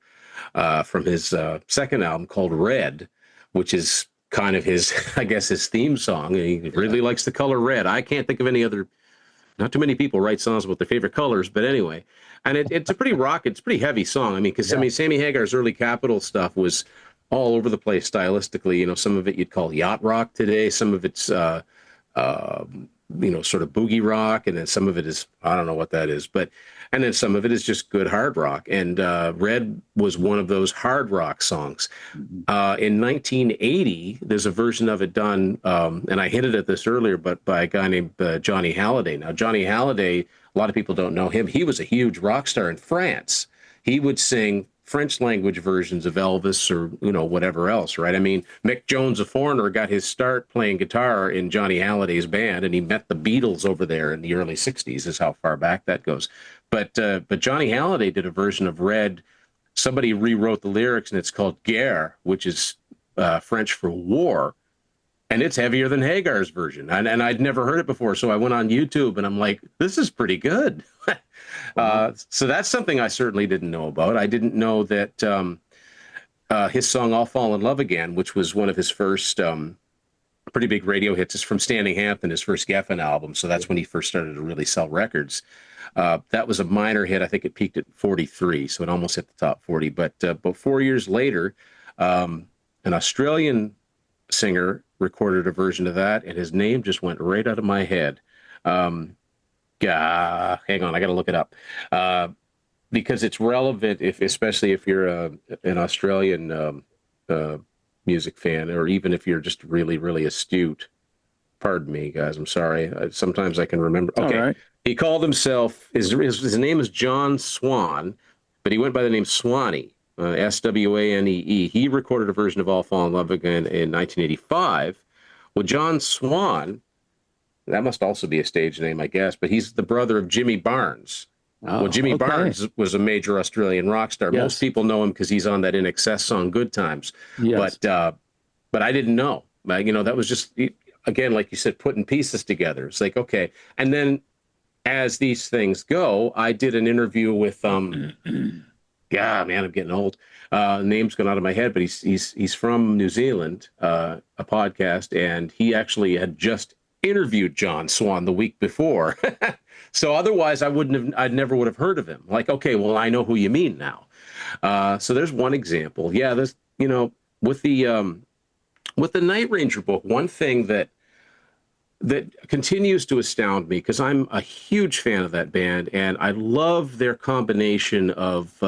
from his second album called Red, which is kind of his, I guess, his theme song. He really likes the color red. I can't think of any other Not too many people write songs about their favorite colors, but anyway. And it's a pretty it's a pretty heavy song. I mean, because I mean, Sammy Hagar's early Capitol stuff was all over the place stylistically. You know, some of it you'd call yacht rock today. Some of it's you know, sort of boogie rock, and then some of it is, I don't know what that is, but, and then some of it is just good hard rock. And Red was one of those hard rock songs. In 1980, there's a version of it done, and I hinted at this earlier, but by a guy named Johnny Hallyday. Now, Johnny Hallyday, a lot of people don't know him. He was a huge rock star in France. He would sing French language versions of Elvis or, you know, whatever else, right? I mean, Mick Jones, a foreigner, got his start playing guitar in Johnny Halliday's band, and he met the Beatles over there in the early 60s, is how far back that goes. But Johnny Hallyday did a version of Red. Somebody rewrote the lyrics, and it's called Guerre, which is French for war. And it's heavier than Hagar's version. And I'd never heard it before. So I went on YouTube and I'm like, this is pretty good. So that's something I certainly didn't know about. I didn't know that his song I'll Fall in Love Again, which was one of his first pretty big radio hits, is from Standing Hampton, his first Geffen album. So that's when he first started to really sell records. That was a minor hit. I think it peaked at 43. So it almost hit the top 40. But 4 years later, an Australian singer recorded a version of that, and his name just went right out of my head. Hang on, I got to look it up because it's relevant, especially if you're an Australian music fan, or even if you're just really, really astute. Pardon me, guys. I'm sorry. Sometimes I can remember. Okay, All right. He called himself. His name is John Swan, but he went by the name Swanee. Swanee. He recorded a version of I'll Fall in Love Again in 1985. Well, John Swan, that must also be a stage name, I guess, but he's the brother of Jimmy Barnes. Oh, Well, Jimmy okay. Barnes was a major Australian rock star. Yes. Most people know him because he's on that In Excess song, Good Times. Yes. But I didn't know. You know, that was just, again, like you said, putting pieces together. It's like, okay. And then as these things go, I did an interview with God, man, I'm getting old. Name's gone out of my head, but he's from New Zealand, a podcast, and he actually had just interviewed John Swan the week before. So otherwise, I never would have heard of him. Like, okay, well, I know who you mean now. So there's one example. Yeah, there's, you know, with the Night Ranger book, one thing that continues to astound me, because I'm a huge fan of that band, and I love their combination of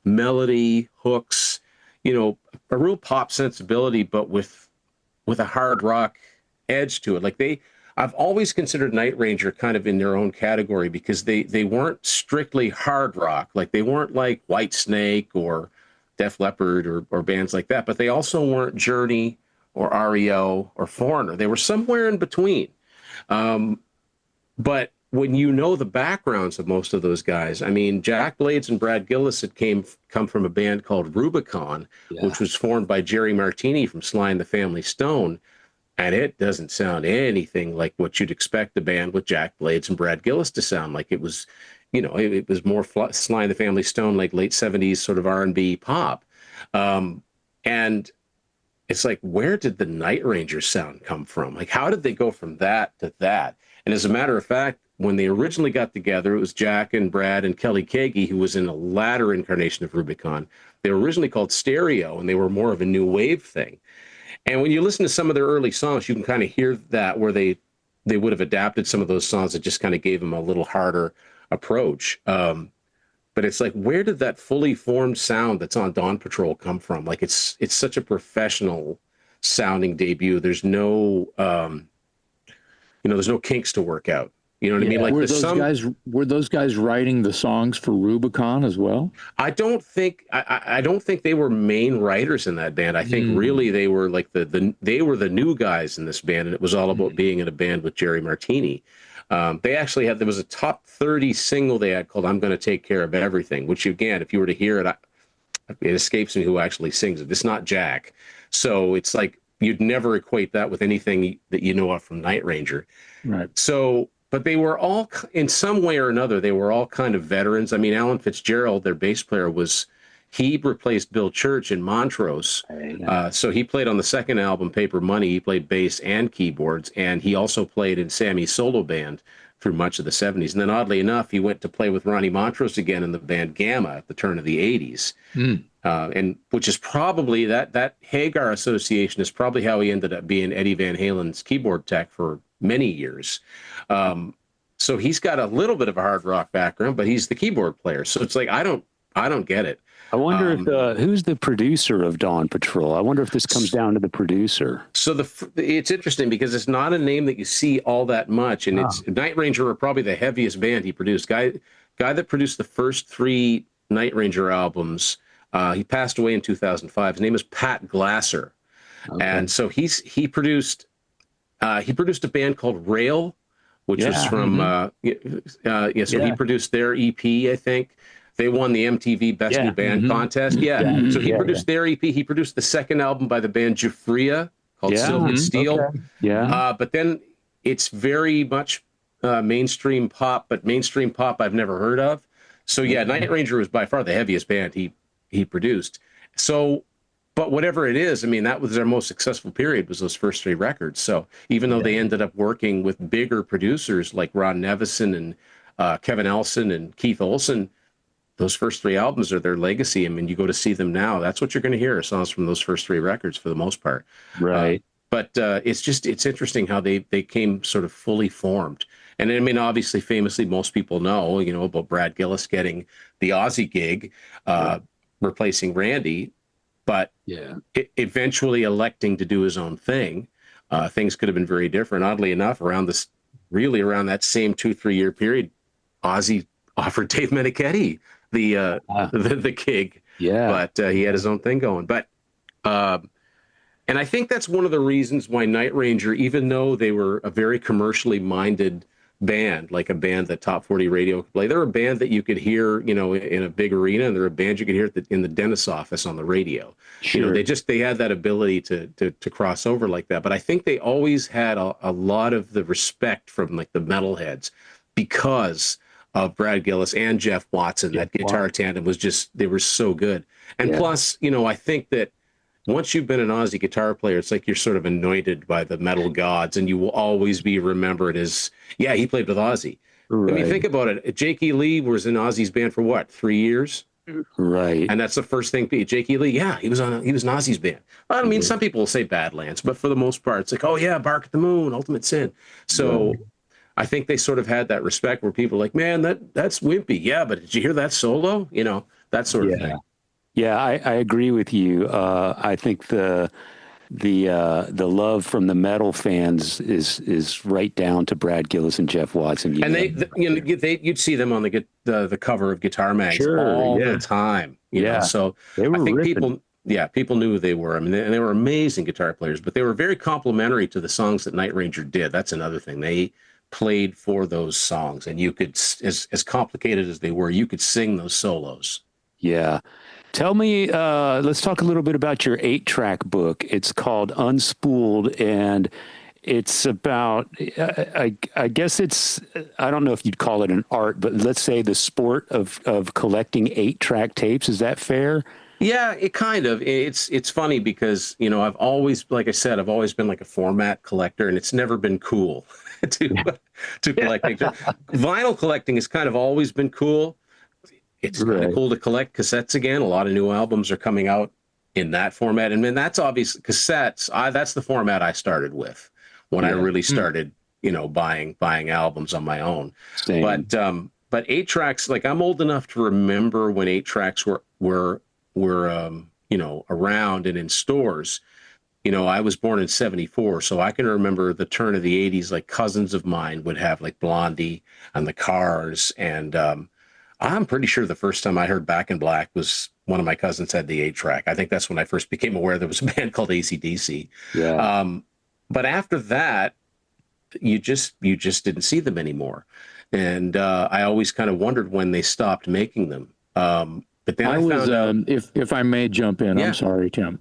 melody, hooks, you know, a real pop sensibility, but with a hard rock edge to it. Like I've always considered Night Ranger kind of in their own category, because they weren't strictly hard rock. Like they weren't like Whitesnake or Def Leppard or bands like that, but they also weren't Journey or REO or Foreigner. They were somewhere in between. But when you know the backgrounds of most of those guys, I mean, Jack Blades and Brad Gillis had come from a band called Rubicon, which was formed by Jerry Martini from Sly and the Family Stone. And it doesn't sound anything like what you'd expect a band with Jack Blades and Brad Gillis to sound like. It was, you know, it was more Sly and the Family Stone, like late 70s sort of R&B pop. And it's like, where did the Night Ranger sound come from? Like, how did they go from that to that? And as a matter of fact, when they originally got together, it was Jack and Brad and Kelly Kagi, who was in a latter incarnation of Rubicon. They were originally called Stereo, and they were more of a new wave thing. And when you listen to some of their early songs, you can kind of hear that, where they would have adapted some of those songs that just kind of gave them a little harder approach. But it's like, where did that fully formed sound that's on Dawn Patrol come from? Like, it's such a professional sounding debut. There's no, there's no kinks to work out. You know what I mean? Like, were those guys writing the songs for Rubicon as well? I don't think they were main writers in that band. I think really they were like they were the new guys in this band, and it was all about being in a band with Jerry Martini. They actually there was a top 30 single they had called "I'm Gonna Take Care of Everything," which, again, if you were to hear it, it escapes me who actually sings it. It's not Jack. So it's like, you'd never equate that with anything that you know of from Night Ranger. Right. So, but they were all, in some way or another, they were all kind of veterans. I mean, Alan Fitzgerald, their bass player, he replaced Bill Church in Montrose. Yeah. So he played on the second album, Paper Money. He played bass and keyboards, and he also played in Sammy's solo band through much of the 70s. And then oddly enough, he went to play with Ronnie Montrose again in the band Gamma at the turn of the 80s. And which is probably that Hagar association is probably how he ended up being Eddie Van Halen's keyboard tech for many years. So he's got a little bit of a hard rock background, but he's the keyboard player. So it's like, I don't get it. I wonder if who's the producer of Dawn Patrol? I wonder if this comes down to the producer. So it's interesting because it's not a name that you see all that much, and it's Night Ranger are probably the heaviest band he produced. Guy that produced the first 3 Night Ranger albums. He passed away in 2005. His name is Pat Glasser, and so he produced a band called Rail, which was from he produced their EP, I think. They won the MTV Best New Band contest. So he produced their EP. He produced the second album by the band Jafria called Silk Steel. But then it's very much mainstream pop, but mainstream pop I've never heard of. So Night Ranger was by far the heaviest band he produced. So, but whatever it is, I mean, that was their most successful period, was those first 3 records. So even though they ended up working with bigger producers like Ron Nevison and Kevin Elson and Keith Olsen, those first 3 albums are their legacy. I mean, you go to see them now, that's what you're going to hear, songs from those first 3 records for the most part. Right. But it's interesting how they came sort of fully formed. And I mean, obviously, famously, most people know, about Brad Gillis getting the Aussie gig, replacing Randy, but eventually electing to do his own thing. Things could have been very different. Oddly enough, around that same 2-3 year period, Ozzy offered Dave Meniketti the gig. But he had his own thing going. But and I think that's one of the reasons why Night Ranger, even though they were a very commercially minded band, like a band that Top 40 Radio could play, they're a band that you could hear, in a big arena, and they're a band you could hear in the dentist's office on the radio. Sure. They had that ability to cross over like that. But I think they always had a lot of the respect from like the metalheads because of Brad Gillis and Jeff Watson. That guitar tandem was they were so good. And plus, I think that once you've been an Aussie guitar player, it's like you're sort of anointed by the metal gods, and you will always be remembered as, he played with Ozzy. Right. I mean, think about it. Jake E. Lee was in Ozzy's band for what, 3 years? Right. And that's the first thing. Jake E. Lee, he was in Ozzy's band. Well, I mean, some people will say Badlands, but for the most part, it's like, Bark at the Moon, Ultimate Sin. So I think they sort of had that respect where people are like, man, that's wimpy. Yeah, but did you hear that solo? That sort of thing. Yeah, I agree with you. I think the love from the metal fans is right down to Brad Gillis and Jeff Watson. And you'd see them on the cover of Guitar Mags all the time. You know? So I think ripping. people knew who they were. I mean, they were amazing guitar players, but they were very complimentary to the songs that Night Ranger did. That's another thing. They played for those songs, and you could, as complicated as they were, you could sing those solos. Yeah. Tell me, let's talk a little bit about your 8-track book. It's called Unspooled, and it's about, I guess I don't know if you'd call it an art, but let's say the sport of collecting 8-track tapes. Is that fair? Yeah, it kind of. It's funny because, I've always, like I said, I've always been like a format collector, and it's never been cool to collect. Vinyl collecting has kind of always been cool. It's kind of cool to collect cassettes again. A lot of new albums are coming out in that format. And then that's obvious. Cassettes, that's the format I started with when I really started, buying albums on my own. Same. But 8-tracks, like I'm old enough to remember when 8-tracks were around and in stores. I was born in 74, so I can remember the turn of the 80s, like cousins of mine would have like Blondie and the Cars, and I'm pretty sure the first time I heard Back in Black was one of my cousins had the 8-track. I think that's when I first became aware there was a band called AC/DC. Yeah. But after that, you just didn't see them anymore. And I always kind of wondered when they stopped making them. But then I found out, if I may jump in, I'm sorry, Tim.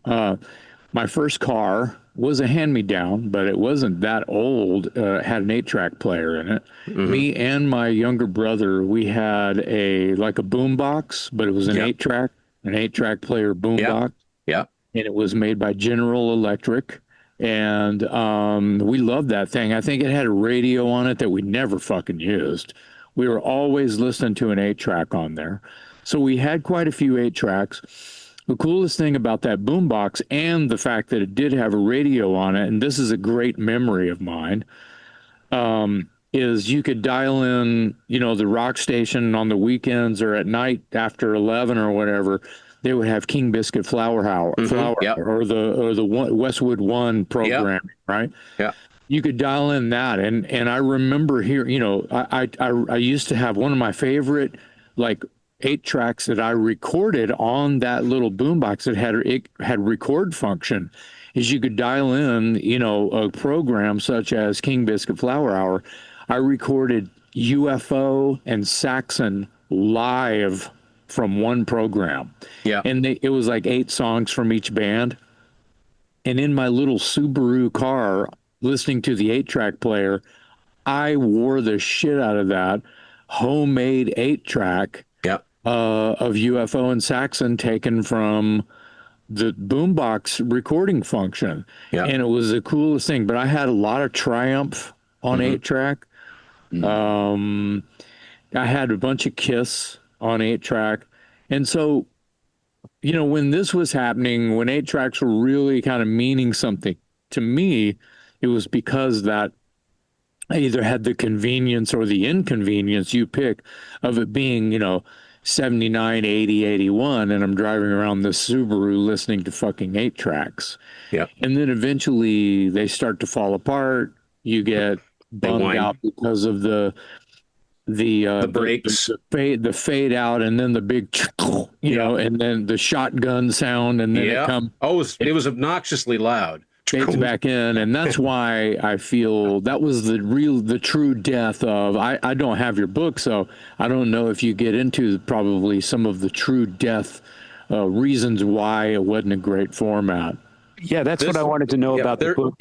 My first car was a hand-me-down, but it wasn't that old. Had an 8-track player in it. Mm-hmm. Me and my younger brother, we had a boom box, but it was an 8-track. an 8-track player Yeah. boombox, Yeah. and it was made by General Electric. And we loved that thing. I think it had a radio on it that we never fucking used. We were always listening to an 8-track on there. So we had quite a few 8-tracks. The coolest thing about that boombox and the fact that it did have a radio on it, and this is a great memory of mine, is you could dial in, the rock station on the weekends or at night after 11 or whatever. They would have King Biscuit Flower Hour, Yep. or the Westwood One Yep. program, right? Yeah. You could dial in that, and I remember here, I used to have one of my favorite like 8-tracks that I recorded on that little boombox. It had record function. Is you could dial in, a program such as King Biscuit Flower Hour. I recorded UFO and Saxon live from one program. Yeah. And it was like 8 songs from each band. And in my little Subaru car, listening to the 8-track player, I wore the shit out of that homemade 8-track Yeah. of UFO and Saxon taken from the boombox recording function. Yeah. And it was the coolest thing. But I had a lot of Triumph on 8-track. I had a bunch of Kiss on 8-track. And so, when this was happening, when 8-tracks were really kind of meaning something to me, it was because that I either had the convenience or the inconvenience, you pick, of it being, 79, 80, 81, and I'm driving around this Subaru listening to fucking 8-tracks. Yeah. And then eventually they start to fall apart. You get bummed whine. out because of the brakes. the fade out, and then the big, and then the shotgun sound, and then it was obnoxiously loud. fades back in, and that's why I feel that was the true death of. I don't have your book, so I don't know if you get into probably some of the true death reasons why it wasn't a great format. Yeah, that's what I wanted to know about the book.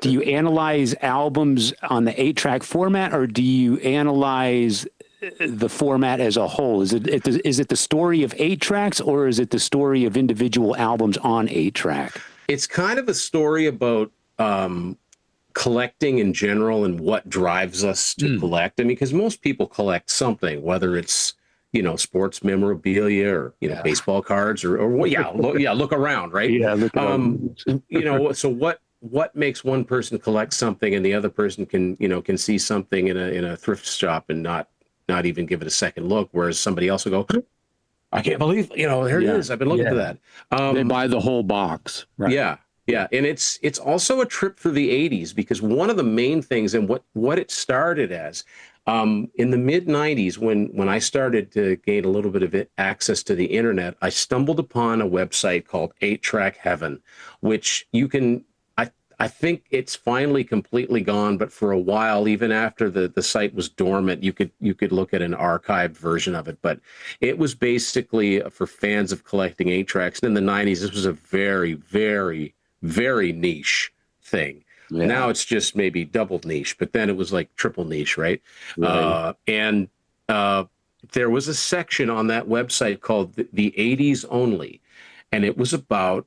Do you analyze albums on the 8-track format, or do you analyze the format as a whole? Is it the story of 8-tracks, or is it the story of individual albums on 8-track? It's kind of a story about collecting in general and what drives us to collect. I mean, because most people collect something, whether it's sports memorabilia or baseball cards or look around, right? Yeah, look around. So what makes one person collect something and the other person can see something in a thrift shop and not even give it a second look, whereas somebody else will go, I can't believe there it is. I've been looking for that. They buy the whole box, right? Yeah. Yeah, and it's also a trip through the 80s, because one of the main things and what it started as in the mid 90s, when I started to gain a little bit of access to the internet, I stumbled upon a website called 8-Track Heaven, which you can. I think it's finally completely gone, but for a while, even after the site was dormant, you could look at an archived version of it. But it was basically for fans of collecting 8-tracks. And in the 90s, this was a very, very, very niche thing. Yeah. Now it's just maybe double niche, but then it was like triple niche, right? And there was a section on that website called the 80s Only, and it was about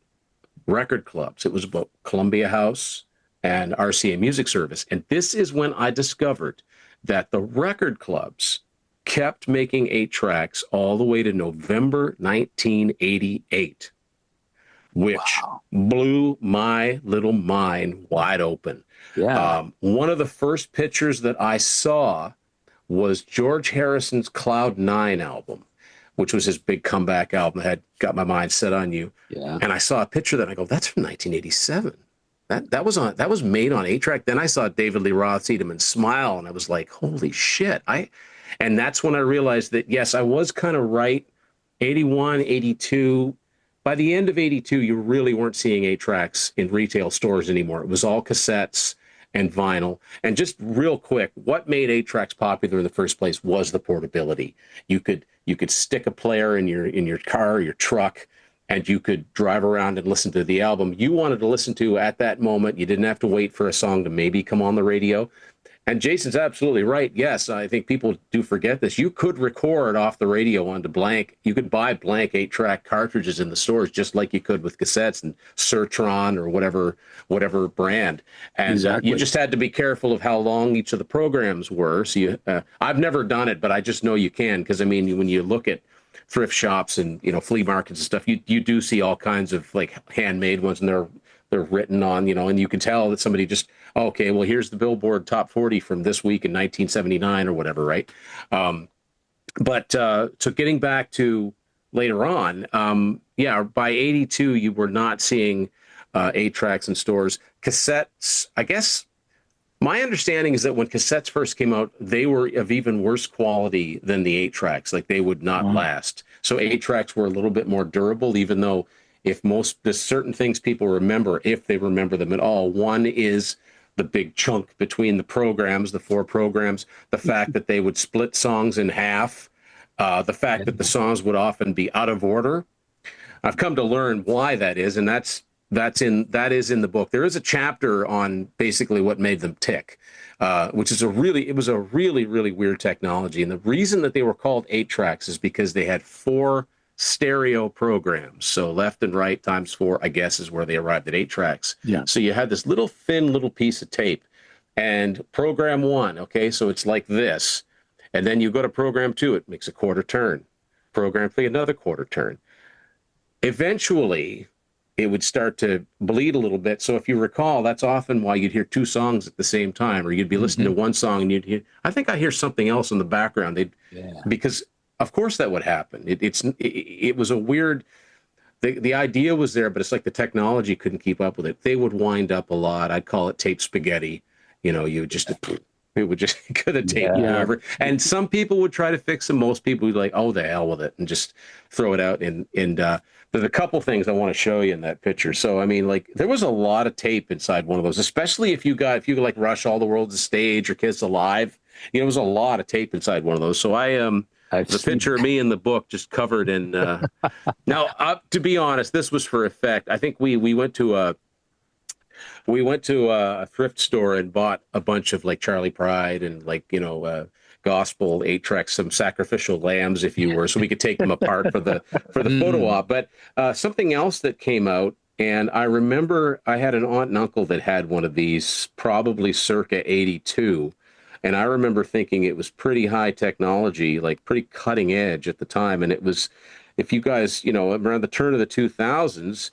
record clubs. It was about Columbia House and RCA Music Service. And this is when I discovered that the record clubs kept making 8-tracks all the way to November 1988. Which blew my little mind wide open. Yeah. One of the first pictures that I saw was George Harrison's Cloud 9 album, which was his big comeback album that had Got My Mind Set on You. Yeah. And I saw a picture that I go, that's from 1987. That was made on 8-track. Then I saw David Lee Roth's Eat 'Em and Smile, and I was like, holy shit. And that's when I realized that, yes, I was kind of right. 81, 82. By the end of 82, you really weren't seeing 8-tracks in retail stores anymore. It was all cassettes and vinyl. And just real quick, what made 8-tracks popular in the first place was the portability. You could stick a player in your car, your truck, and you could drive around and listen to the album you wanted to listen to at that moment. You didn't have to wait for a song to maybe come on the radio. And Jason's absolutely right. Yes, I think people do forget this. You could record off the radio onto blank. You could buy blank 8-track cartridges in the stores, just like you could with cassettes and Sertron or whatever brand. And Exactly. you just had to be careful of how long each of the programs were. So I've never done it, but I just know you can, because I mean, when you look at thrift shops and flea markets and stuff, you do see all kinds of like handmade ones, and they're written on, and you can tell that somebody just, okay, well, here's the Billboard Top 40 from this week in 1979 or whatever, right? So getting back to later on, by 82, you were not seeing 8-tracks in stores. Cassettes, I guess, my understanding is that when cassettes first came out, they were of even worse quality than the 8-tracks. Like, they would not last. So 8-tracks were a little bit more durable, even though there's certain things people remember, if they remember them at all. One is the big chunk between the programs, the 4 programs, the fact that they would split songs in half, the fact that the songs would often be out of order. I've come to learn why that is, and that is in the book. There is a chapter on basically what made them tick, which is a really weird technology. And the reason that they were called 8-tracks is because they had 4 stereo programs. So left and right times 4, I guess, is where they arrived at 8-tracks. Yeah. So you had this thin little piece of tape, and program 1, okay, so it's like this. And then you go to program 2, it makes a quarter turn. Program 3, another quarter turn. Eventually, it would start to bleed a little bit. So if you recall, that's often why you'd hear 2 songs at the same time, or you'd be listening to one song and you'd hear, I think I hear something else in the background. Because of course that would happen. It was a weird, the idea was there, but it's like the technology couldn't keep up with it. They would wind up a lot. I'd call it tape spaghetti. You would just could have taped whoever. And some people would try to fix them. Most people would be like, oh, the hell with it, and just throw it out. And there's a couple things I want to show you in that picture. So, I mean, like, there was a lot of tape inside one of those, especially if you like Rush, All the World's a Stage, or Kiss Alive. There was a lot of tape inside one of those. So the picture of me in the book just covered in. Now, to be honest, this was for effect. I think we went to a thrift store and bought a bunch of like Charlie Pride and gospel 8-tracks, some sacrificial lambs, if you were, so we could take them apart for the photo op. But something else that came out, and I remember I had an aunt and uncle that had one of these, probably circa 82. And I remember thinking it was pretty high technology, like pretty cutting edge at the time. And it was, if you guys, around the turn of the 2000s,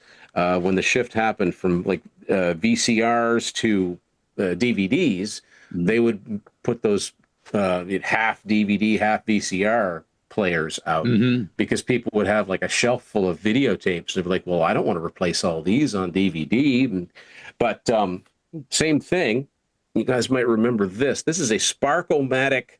when the shift happened from like VCRs to DVDs, they would put those half DVD, half VCR players out, because people would have like a shelf full of videotapes. They'd be like, well, I don't want to replace all these on DVD. But same thing. You guys might remember this. This is a Sparkomatic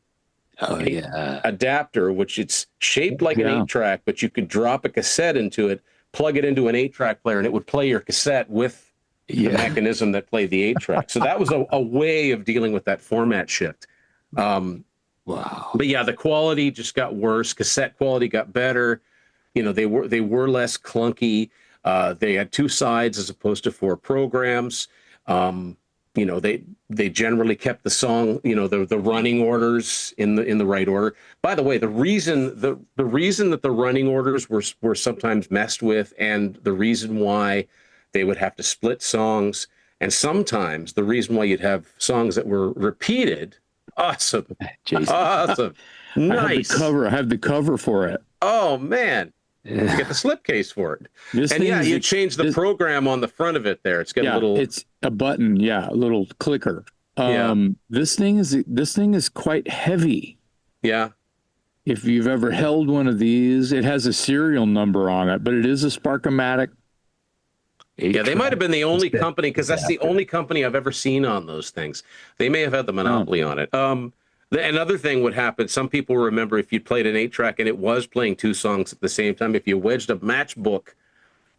adapter, which it's shaped like an 8-track, but you could drop a cassette into it, plug it into an 8-track player, and it would play your cassette with the mechanism that played the 8-track. So that was a way of dealing with that format shift. Wow. But yeah, the quality just got worse. Cassette quality got better. They were less clunky. They had 2 sides as opposed to 4 programs. They generally kept the song, the running orders in the right order. By the way, the reason that the running orders were sometimes messed with, and the reason why they would have to split songs, and sometimes the reason why you'd have songs that were repeated. Awesome. Jason. Awesome. Nice. I have the cover for it. Oh man. You get the slipcase for it. You change the program on the front of it there. It's got a little. It's a button, a little clicker. This thing is quite heavy. Yeah. If you've ever held one of these, it has a serial number on it, but it is a Sparkomatic. Yeah, they might have been the only company, because that's the only company I've ever seen on those things. They may have had the monopoly on it. Another thing would happen. Some people remember if you played an 8-track and it was playing 2 songs at the same time, if you wedged a matchbook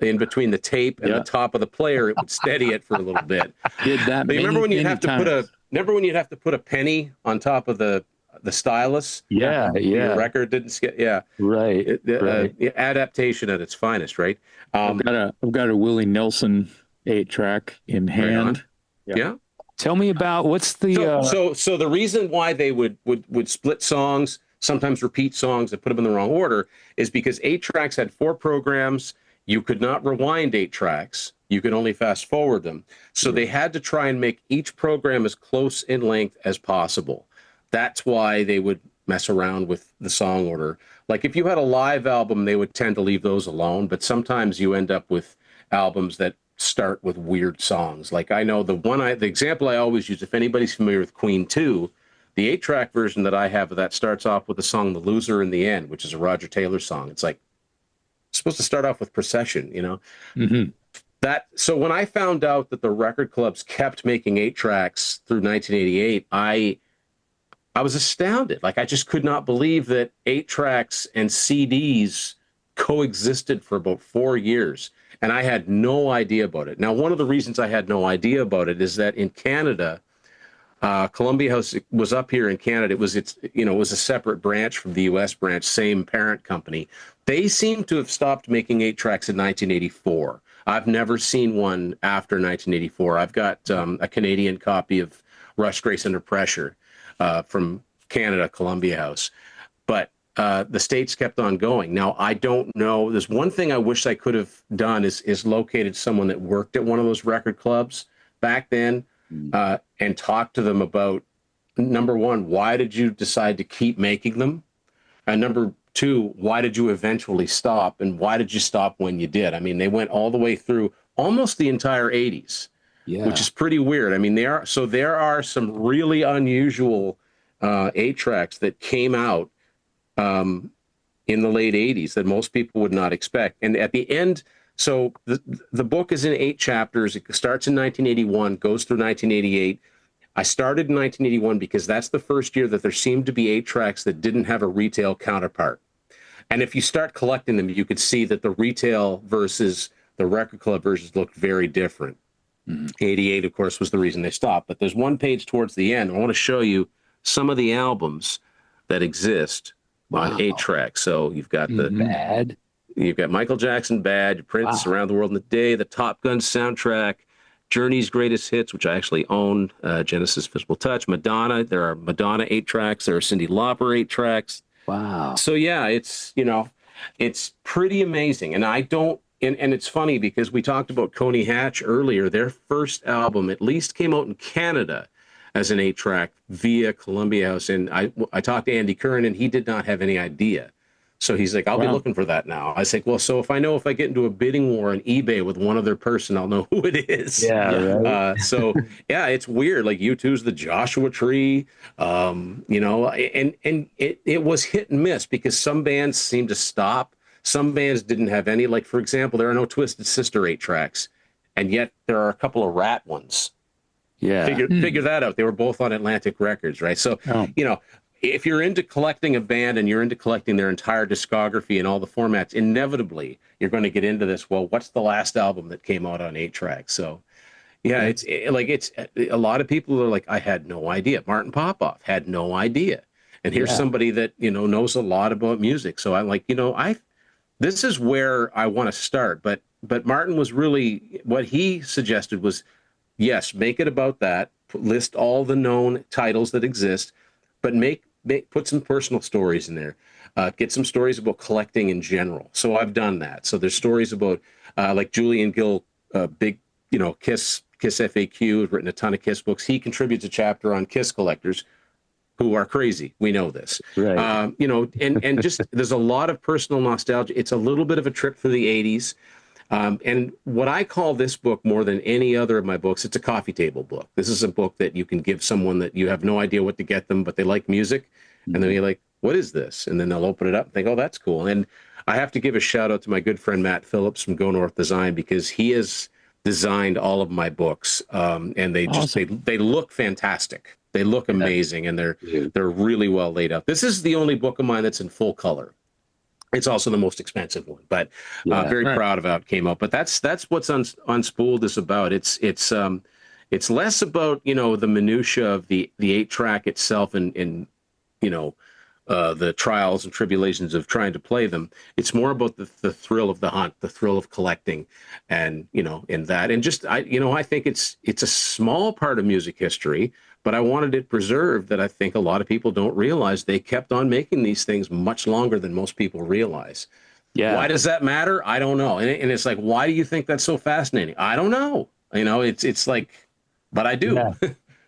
in between the tape and the top of the player, it would steady it for a little bit. Did that? Remember when you'd have to put a penny on top of the the stylus. Yeah, Your yeah. record didn't skip. Yeah, Right, right. adaptation at its finest, right? I've got a Willie Nelson 8-track in Right on. hand. Yeah. Yeah. Tell me about what's the So the reason why they would split songs, sometimes repeat songs and put them in the wrong order, is because 8-tracks had 4 programs. You could not rewind 8-tracks. You could only fast forward them. So they had to try and make each program as close in length as possible. That's why they would mess around with the song order. Like if you had a live album, they would tend to leave those alone, but sometimes you end up with albums that start with weird songs. Like I know the example I always use, if anybody's familiar with Queen 2, the 8-track version that I have of that starts off with the song The Loser in the End, which is a Roger Taylor song. It's like it's supposed to start off with Procession, you know? Mm-hmm. So when I found out that the record clubs kept making 8-tracks through 1988, I was astounded. Like I just could not believe that 8-tracks and CDs coexisted for about 4 years. And I had no idea about it. Now, one of the reasons I had no idea about it is that in Canada, Columbia House was up here in Canada. It was a separate branch from the U.S. branch, same parent company. They seem to have stopped making 8-tracks in 1984. I've never seen one after 1984. I've got a Canadian copy of Rush, Grace Under Pressure from Canada, Columbia House. But the States kept on going. Now, I don't know. There's one thing I wish I could have done is located someone that worked at one of those record clubs back then and talked to them about, number one, why did you decide to keep making them? And number two, why did you eventually stop? And why did you stop when you did? I mean, they went all the way through almost the entire 80s, which is pretty weird. I mean, there are some really unusual 8-tracks that came out in the late 80s that most people would not expect. And at the end, so the book is in 8 chapters. It starts in 1981, goes through 1988. I started in 1981 because that's the first year that there seemed to be 8-tracks that didn't have a retail counterpart. And if you start collecting them, you could see that the retail versus the record club versions looked very different. 88, of course, was the reason they stopped. But there's one page towards the end. I want to show you some of the albums that exist on 8-track. So you've got Bad. You've got Michael Jackson, Bad, Prince, Around the World in a Day, the Top Gun soundtrack, Journey's Greatest Hits, which I actually own, Genesis Physical Touch, Madonna. There are Madonna 8-tracks. There are Cyndi Lauper 8-tracks. Wow. So yeah, it's pretty amazing. And and it's funny because we talked about Coney Hatch earlier. Their first album at least came out in Canada as an 8-track via Columbia House. And I talked to Andy Curran, and he did not have any idea. So he's like, I'll be looking for that now. I said, well, so if I get into a bidding war on eBay with one other person, I'll know who it is. Yeah. Right. So yeah, it's weird. Like U2's The Joshua Tree, and it was hit and miss because some bands seemed to stop. Some bands didn't have any. Like, for example, there are no Twisted Sister 8-tracks, and yet there are a couple of Rat ones. Yeah. Figure that out. They were both on Atlantic Records, right? So, if you're into collecting a band and you're into collecting their entire discography and all the formats, inevitably you're going to get into this. Well, what's the last album that came out on 8-track? So, yeah, it's a lot of people are like, I had no idea. Martin Popoff had no idea, and here's somebody that knows a lot about music. So I'm like, this is where I want to start. But Martin was really, what he suggested was, yes, make it about that. List all the known titles that exist, but put some personal stories in there. Get some stories about collecting in general. So I've done that. So there's stories about like Julian Gill, big Kiss FAQ, has written a ton of Kiss books. He contributes a chapter on Kiss collectors who are crazy. We know this. Right. And just there's a lot of personal nostalgia. It's a little bit of a trip through the 80s. And what I call this book more than any other of my books, it's a coffee table book. This is a book that you can give someone that you have no idea what to get them, but they like music. And then you're like, what is this? And then they'll open it up and think, oh, that's cool. And I have to give a shout out to my good friend, Matt Phillips from Go North Design, because he has designed all of my books. And they they look fantastic. They look amazing. And they're really well laid out. This is the only book of mine that's in full color. It's also the most expensive one, but very proud of how it came out. But that's what's Unspooled is about. It's less about the minutia of the 8-track itself and the trials and tribulations of trying to play them. It's more about the thrill of the hunt, the thrill of collecting, and in that. And just I think it's a small part of music history, but I wanted it preserved. That I think a lot of people don't realize they kept on making these things much longer than most people realize. Yeah. Why does that matter? I don't know. And it's like, why do you think that's so fascinating? I don't know. It's like, but I do. Yeah.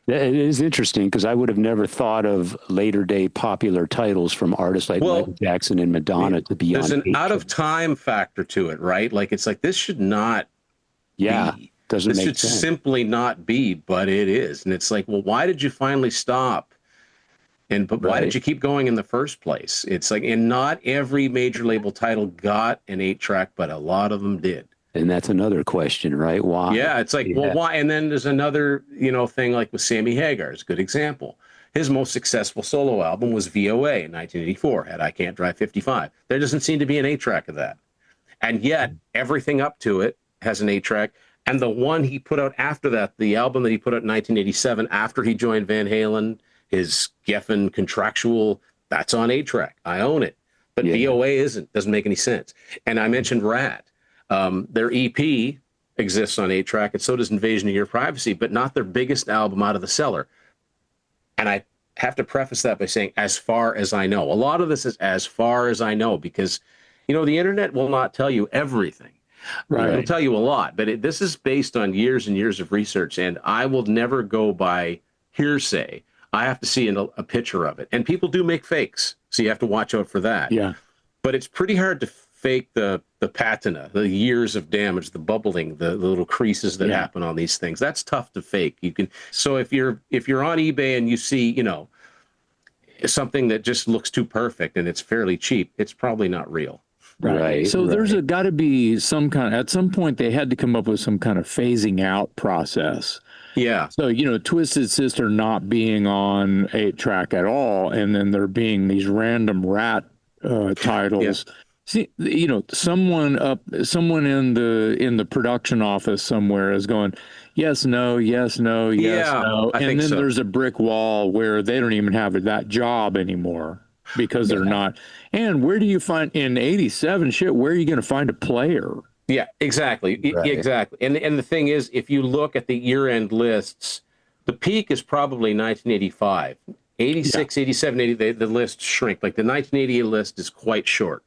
It is interesting because I would have never thought of later day popular titles from artists like Michael Jackson and Madonna to be there's on. There's an out of time factor to it, right? Like it's like this should not be. Doesn't this make should sense. simply not be, but it is. And it's like, well, why did you finally stop? But why did you keep going in the first place? It's like, and not every major label title got an 8-track, but a lot of them did. And that's another question, right? Why? Yeah, it's like, well, why? And then there's another, thing like with Sammy Hagar is a good example. His most successful solo album was VOA in 1984, had I Can't Drive 55. There doesn't seem to be an 8-track of that. And yet, everything up to it has an 8-track. And the one he put out after that, the album that he put out in 1987, after he joined Van Halen, his Geffen Contractual, that's on 8-track. I own it. But VOA isn't. Doesn't make any sense. And I mentioned Rat. Their EP exists on 8-track, and so does Invasion of Your Privacy, but not their biggest album out of the cellar. And I have to preface that by saying, as far as I know. A lot of this is as far as I know, because, the internet will not tell you everything. Right. It'll tell you a lot, but this is based on years and years of research, and I will never go by hearsay. I have to see a picture of it. And people do make fakes, so you have to watch out for that. Yeah. But it's pretty hard to fake the patina, the years of damage, the bubbling, the little creases that happen on these things. That's tough to fake. You can. So if you're on eBay and you see, something that just looks too perfect and it's fairly cheap, it's probably not real. Right. So there's got to be at some point they had to come up with some kind of phasing out process. Yeah. So, Twisted Sister not being on 8-track at all, and then there being these random Rat titles. Yeah. See, someone in the production office somewhere is going, yes, no, yes, no, yes, no. And then there's a brick wall where they don't even have that job anymore because they're not. And where do you find in 87 shit, where are you going to find a player? Yeah, exactly. Right. Exactly. And the thing is, if you look at the year-end lists, the peak is probably 1985. 86, 87, 80, the lists shrink. Like the 1988 list is quite short.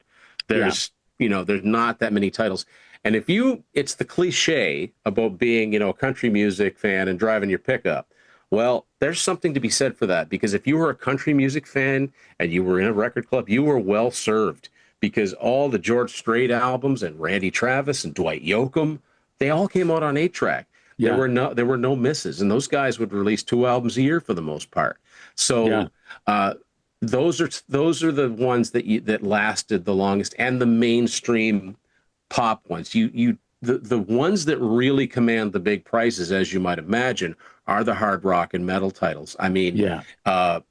There's not that many titles. And it's the cliche about being, a country music fan and driving your pickup. Well, there's something to be said for that, because if you were a country music fan and you were in a record club, you were well served, because all the George Strait albums and Randy Travis and Dwight Yoakam, they all came out on 8-track. Yeah. There were no misses, and those guys would release 2 albums a year for the most part. So those are the ones that lasted the longest, and the mainstream pop ones. The ones that really command the big prices, as you might imagine, are the hard rock and metal titles. I mean, there are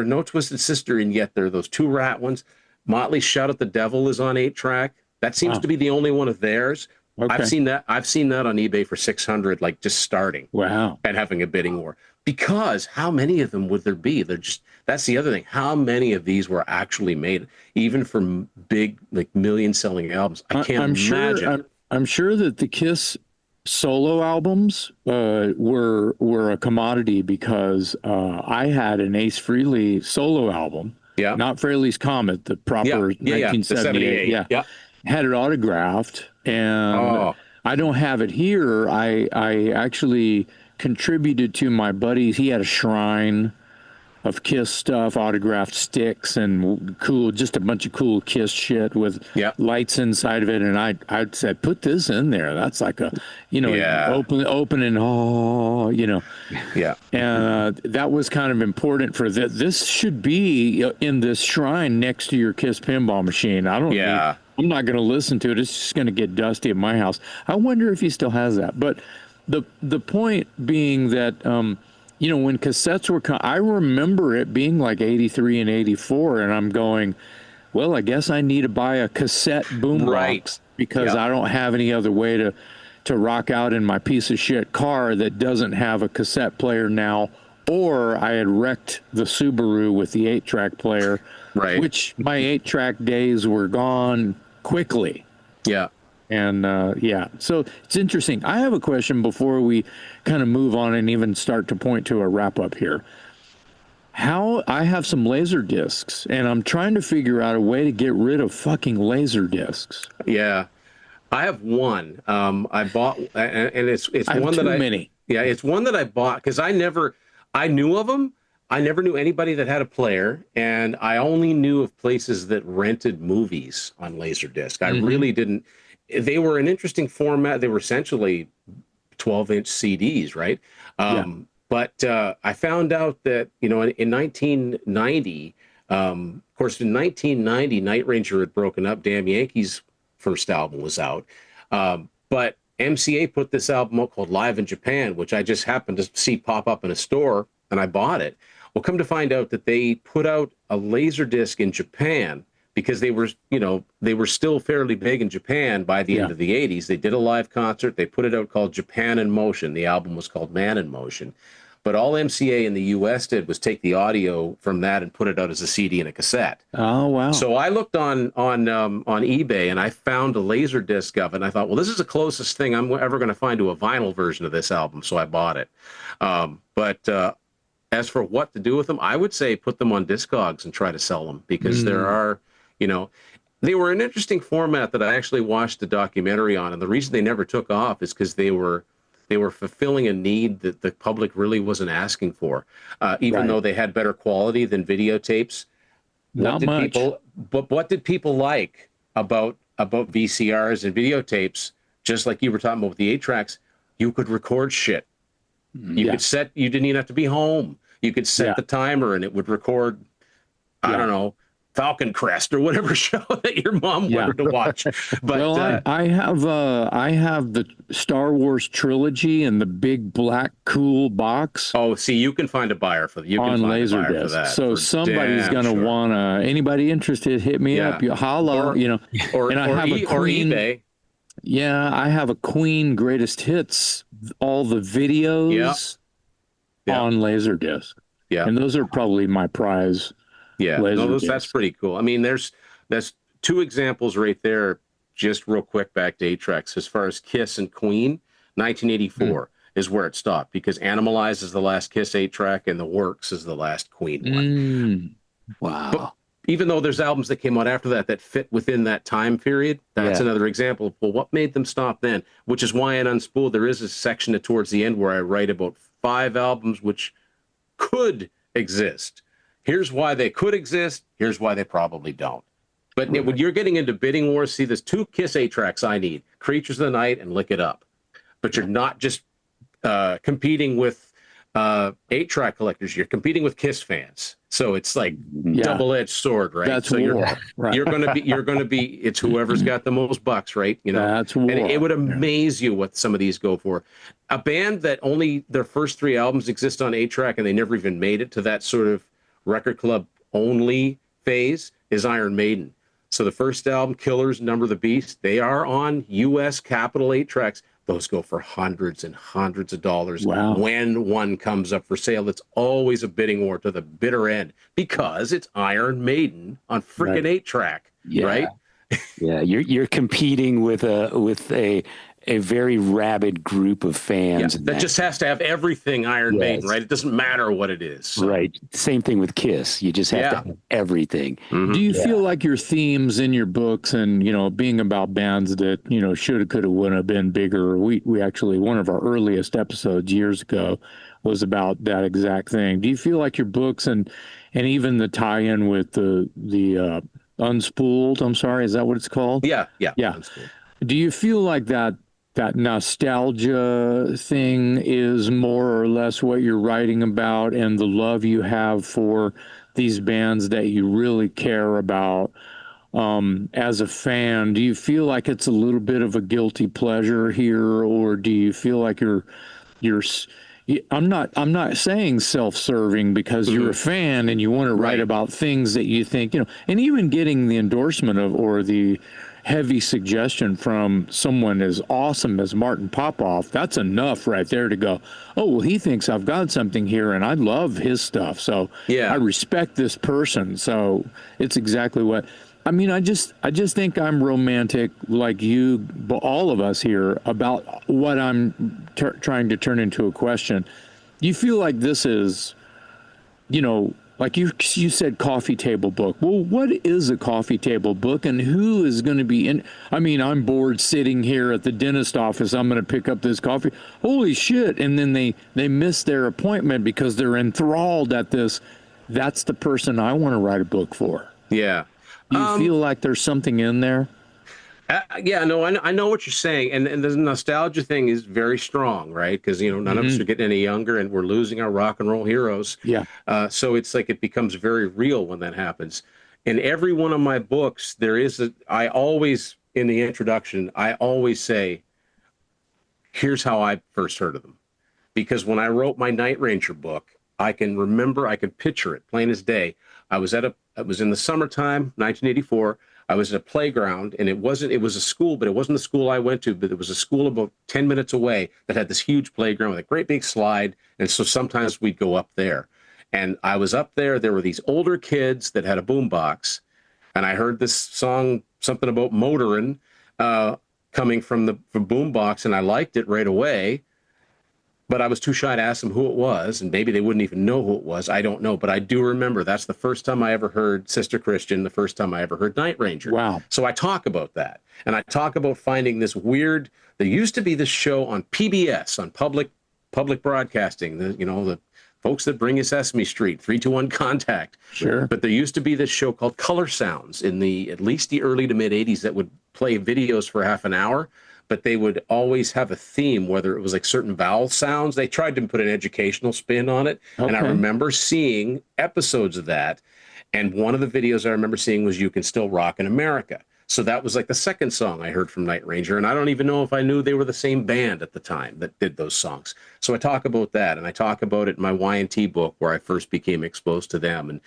no Twisted Sister, and yet there are those 2 Rat ones. Motley Shout at the Devil is on 8-track. That seems to be the only one of theirs. Okay. I've seen that on eBay for $600, like just starting. Wow. And having a bidding war. Because how many of them would there be? That's the other thing. How many of these were actually made, even for big, like million-selling albums? I can't imagine. I'm sure that the Kiss solo albums were a commodity, because I had an Ace Frehley solo album. Yeah. Not Frehley's Comet, the proper 1978. Yeah. Had it autographed, and I don't have it here. I actually contributed to my buddies. He had a shrine of Kiss stuff, autographed sticks, and just a bunch of cool Kiss shit with lights inside of it. And I said, put this in there. That's like a, open and Yeah. And that was kind of important for this. This should be in this shrine next to your Kiss pinball machine. I'm not going to listen to it. It's just going to get dusty at my house. I wonder if he still has that. But the point being that, when cassettes were I remember it being like 83 and 84, and I'm going, well, I guess I need to buy a cassette boombox because I don't have any other way to rock out in my piece of shit car that doesn't have a cassette player now or I had wrecked the Subaru with the 8-track player, Right. which my 8-track days were gone quickly. Yeah. And so it's interesting. I have a question before we kind of move on and even start to point to a wrap up here. How I have some laser discs, and I'm trying to figure out a way to get rid of fucking laser discs. Yeah. I have one. I bought, and it's I have one too that many. Yeah, it's one that I bought because I knew of them. I never knew anybody that had a player, and I only knew of places that rented movies on Laserdisc. I really didn't. They were an interesting format. They were essentially 12-inch CDs, right? But I found out that, in 1990, of course, in 1990, Night Ranger had broken up. Damn Yankees' first album was out. But MCA put this album out called Live in Japan, which I just happened to see pop up in a store, and I bought it. Well, come to find out that they put out a Laserdisc in Japan because they were still fairly big in Japan by the end of the 80s. They did a live concert. They put it out called Japan in Motion. The album was called Man in Motion. But all MCA in the US did was take the audio from that and put it out as a CD and a cassette. Oh, wow. So I looked on eBay and I found a laser disc of it. And I thought, well, this is the closest thing I'm ever going to find to a vinyl version of this album. So I bought it. But as for what to do with them, I would say put them on Discogs and try to sell them because there are, they were an interesting format that I actually watched the documentary on. And the reason they never took off is because they were fulfilling a need that the public really wasn't asking for, even though they had better quality than videotapes. Not much. But what did people like about VCRs and videotapes? Just like you were talking about with the 8-tracks, you could record shit. You didn't even have to be home. You could set the timer and it would record, I don't know, Falcon Crest or whatever show that your mom wanted to watch. But I have the Star Wars trilogy in the big black cool box. Oh, see, you can find a buyer for that. On Laserdisc. So somebody's going to want to. Anybody interested? Hit me up. Holla. Or and I have a Queen, eBay. Yeah, I have a Queen greatest hits. All the videos on Laserdisc. Yeah, and those are probably my prize. Yeah, that's pretty cool. I mean, that's two examples right there, just real quick back to 8-tracks. As far as Kiss and Queen, 1984 is where it stopped because Animalize is the last Kiss 8-track and The Works is the last Queen one. Wow. But even though there's albums that came out after that fit within that time period, that's another example. Well, what made them stop then? Which is why in Unspooled, there is a section towards the end where I write about 5 albums which could exist. Here's why they could exist. Here's why they probably don't. But when you're getting into bidding wars, see, there's 2 Kiss 8-tracks I need, Creatures of the Night and Lick It Up. But you're not just competing with 8-track collectors. You're competing with Kiss fans. So it's like double-edged sword, right? That's so war. You're going to be, it's whoever's got the most bucks, right? That's war. And it would amaze you what some of these go for. A band that only their first 3 albums exist on 8-track and they never even made it to that sort of record club only phase is Iron Maiden. So the first album, Killers, Number the Beast, they are on US Capitol 8-tracks. Those go for hundreds and hundreds of dollars. Wow. When one comes up for sale. It's always a bidding war to the bitter end because it's Iron Maiden on freaking 8-track, right? Yeah, you're competing with a very rabid group of fans. That just has to have everything Iron Maiden, right? It doesn't matter what it is. So. Right. Same thing with Kiss. You just have to have everything. Mm-hmm. Do you feel like your themes in your books and, being about bands that, shoulda, coulda, woulda have been bigger? We actually, one of our earliest episodes years ago was about that exact thing. Do you feel like your books and even the tie-in with the Unspooled, I'm sorry, is that what it's called? Yeah. Unspooled. Do you feel like that nostalgia thing is more or less what you're writing about and the love you have for these bands that you really care about as a fan? Do you feel like it's a little bit of a guilty pleasure here, or do you feel like you're I'm not saying self-serving because you're a fan and you want to write about things that you think, and even getting the endorsement of or the heavy suggestion from someone as awesome as Martin Popoff, that's enough right there to go, oh, well, he thinks I've got something here and I love his stuff. So Yeah. I respect this person. So it's exactly what, I mean, I just think I'm romantic like you, all of us here, about what I'm trying to turn into a question. You feel like this is, you know, like you said, coffee table book. Well, what is a coffee table book, and who is going to be in? I mean, I'm bored sitting here at the dentist office. I'm going to pick up this coffee. Holy shit! And then they miss their appointment because they're enthralled at this. That's the person I want to write a book for. Yeah. You feel like there's something in there? Yeah, no, I know what you're saying, and the nostalgia thing is very strong, right? Because none of us are getting any younger, and we're losing our rock and roll heroes. Yeah. So it's like it becomes very real when that happens. In every one of my books, I always, in the introduction, I always say, here's how I first heard of them. Because when I wrote my Night Ranger book, I can picture it plain as day. It was in the summertime, 1984. I was at a playground, and it was a school, but it wasn't the school I went to, but it was a school about 10 minutes away that had this huge playground with a great big slide. And so sometimes we'd go up there. And I was up there. There were these older kids that had a boombox, and I heard this song, something about motoring, coming from the boombox, and I liked it right away. But I was too shy to ask them who it was, and maybe they wouldn't even know who it was. I don't know, but I do remember that's the first time I ever heard Sister Christian, the first time I ever heard Night Ranger. Wow. So I talk about that, and I talk about finding this weird. There used to be this show on PBS, on public broadcasting. The folks that bring you Sesame Street, 3-2-1 Contact. Sure. But there used to be this show called Color Sounds in at least the early to mid '80s that would play videos for half an hour. But they would always have a theme, whether it was like certain vowel sounds. They tried to put an educational spin on it. Okay. And I remember seeing episodes of that. And one of the videos I remember seeing was You Can Still Rock in America. So that was like the second song I heard from Night Ranger. And I don't even know if I knew they were the same band at the time that did those songs. So I talk about that. And I talk about it in my Y&T book where I first became exposed to them. And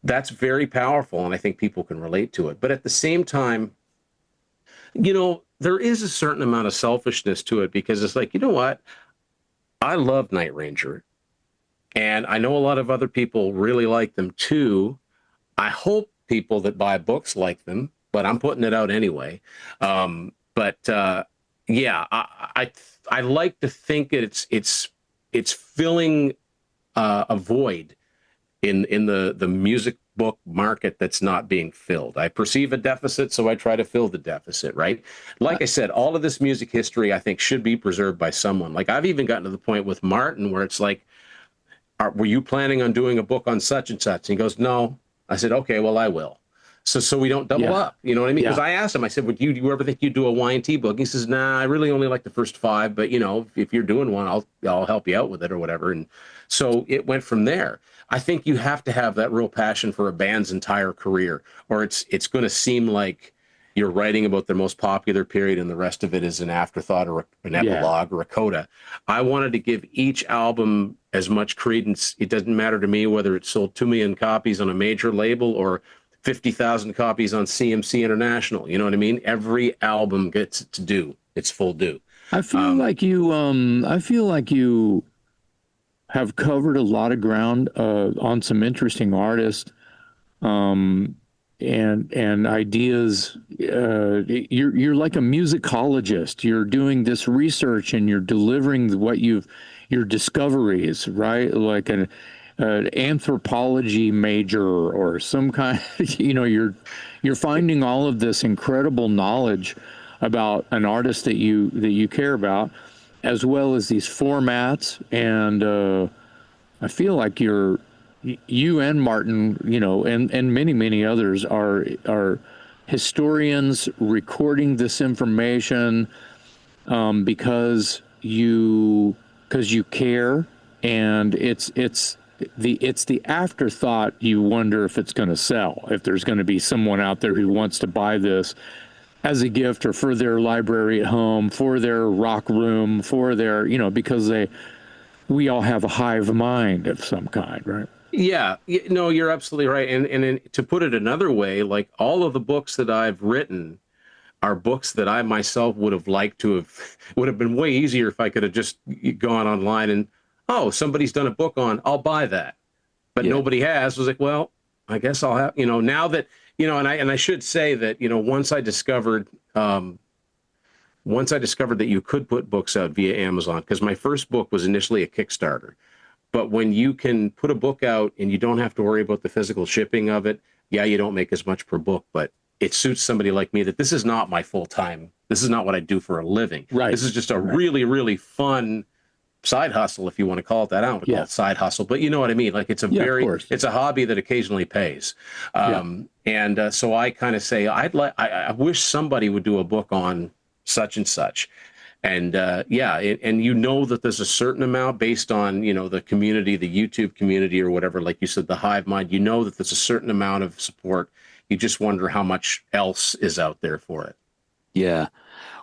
that's very powerful. And I think people can relate to it. But at the same time, there is a certain amount of selfishness to it, because it's like, you know what? I love Night Ranger, and I know a lot of other people really like them too. I hope people that buy books like them, but I'm putting it out anyway. Yeah, I like to think it's filling a void in the music book market that's not being filled. I perceive a deficit, so I try to fill the deficit, right? Like I said, all of this music history, I think, should be preserved by someone. Like, I've even gotten to the point with Martin where it's like, were you planning on doing a book on such and such? And he goes, no. I said, okay, well, I will. So we don't double up. You know what I mean? Because I asked him, I said, do you ever think you'd do a Y&T book? He says, nah, I really only like the first 5, but if you're doing one, I'll help you out with it or whatever. And so it went from there. I think you have to have that real passion for a band's entire career, or it's going to seem like you're writing about their most popular period and the rest of it is an afterthought or an epilogue or a coda. I wanted to give each album as much credence. It doesn't matter to me whether it sold 2 million copies on a major label or 50,000 copies on CMC International. You know what I mean? Every album gets its full due. I feel like you have covered a lot of ground on some interesting artists and ideas. You're like a musicologist. You're doing this research and you're delivering your discoveries, right? Like an anthropology major or some kind. You're finding all of this incredible knowledge about an artist that you care about, as well as these formats. And I feel like you and Martin, and many others are historians recording this information because you care, and it's the afterthought. You wonder if it's going to sell, if there's going to be someone out there who wants to buy this as a gift or for their library at home, for their rock room, for their, because we all have a hive mind of some kind, right? Yeah, no, you're absolutely right. And to put it another way, like all of the books that I've written, are books that I myself would have liked to have, would have been way easier if I could have just gone online and, oh, somebody's done a book on, I'll buy that. But Yeah. nobody has. I was like, well, I guess I'll have, now that, and I should say that, once I discovered that you could put books out via Amazon, because my first book was initially a Kickstarter. But when you can put a book out and you don't have to worry about the physical shipping of it, yeah, you don't make as much per book, but it suits somebody like me that this is not my full time. This is not what I do for a living. Right. This is just a really, really fun side hustle, if you want to call it that. I don't want to call it side hustle, but you know what I mean? Like it's it's a hobby that occasionally pays. And so I kind of say, I wish somebody would do a book on such and such. And and that there's a certain amount based on, the community, the YouTube community or whatever, like you said, the hive mind, that there's a certain amount of support. You just wonder how much else is out there for it. Yeah.